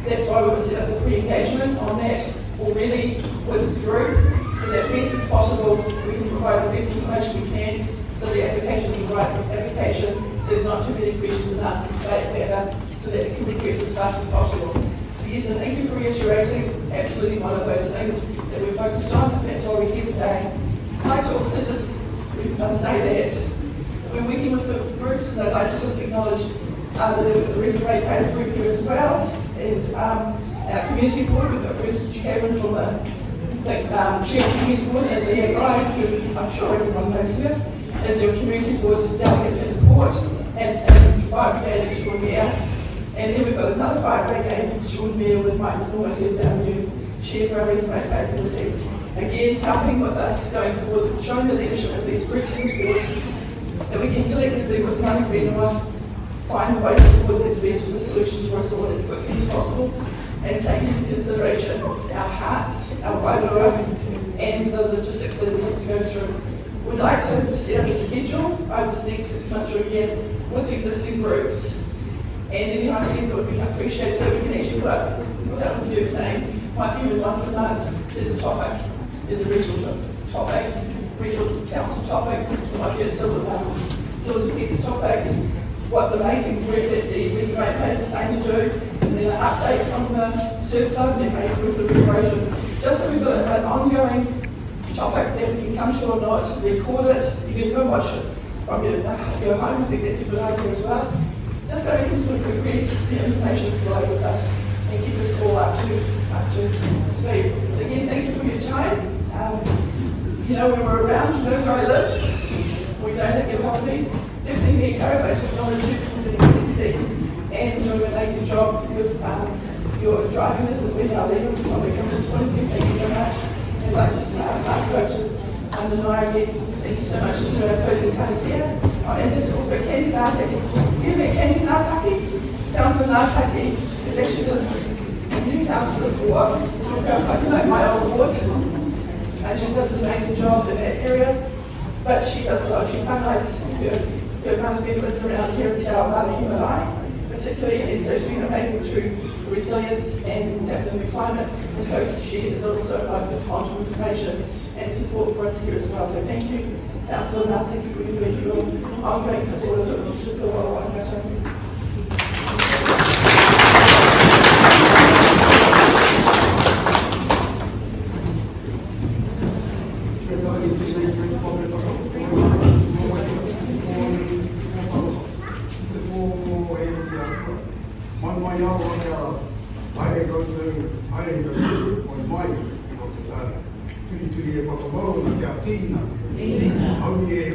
that's why we've set up the pre-engagement on that already with the group, so that best as possible we can provide the best information we can, so the application is the right application, so there's not too many questions and answers better, so that it can progress as fast as possible. So yes, and thank you for reiterating absolutely one of those things that we're focused on. That's why we're here today. I'd like to also just say that we're working with the groups, and I'd like to just acknowledge the Resident Ratepayers group here as well, and our community board. We've got Bruce Cameron from the Chair of the Community Board, and Leah Bryan, who I'm sure everyone knows here, as your community board delegate in Port, and Fire Brigade Extraordinaire. And then we've got another Fire Brigade Extraordinaire with Mike McCormick, who's our new Chair for our Resident Ratepayer Committee. Again, helping with us going forward, showing the leadership of these groups in the board, that we can collectively, with money for anyone, find the ways forward that's best for the solutions for us all as quickly as possible, and take into consideration our hearts, our wairoa, and the logistics that we have to go through. We'd like to set up a schedule over the next 6 months or a year with existing groups, and any ideas that would be appreciated, so we can actually put up with you saying, might be once a month, there's a topic, there's a regional topic, regional council topic, there might be a civil defence topic, what the amazing work that the Resident Ratepayers are saying to do, and then an update from the surf club, and then maybe a bit of erosion, just so we've got an ongoing topic that we can come to or not, record it, you can go watch it from your home. I think that's a good idea as well, just so we can sort of progress the information flow with us and keep us all up to speed. So again, thank you for your time. You know, we were around, you know where I live, we know that get a hold of me. Definitely need Caribou to acknowledge you for the activity and doing an amazing job with your driving this as being our leader from the government's point of view. Thank you so much. And like just last coaches and the Naira guests, thank you so much to our person coming here. And just also Candy Nātaki. You met Candy Nātaki? Councillor Nātaki is actually the new councillor for my old ward. And she does an amazing job in that area. But she does a lot. She fundraises her benefits around here in Te Awamutu, particularly, and so she's been amazing through resilience and adapting the climate. And so she is also a font of information and support for us here as well. So thank you, Councillor Nātaki, for your ongoing support of the Waikato. Tina, oh yeah,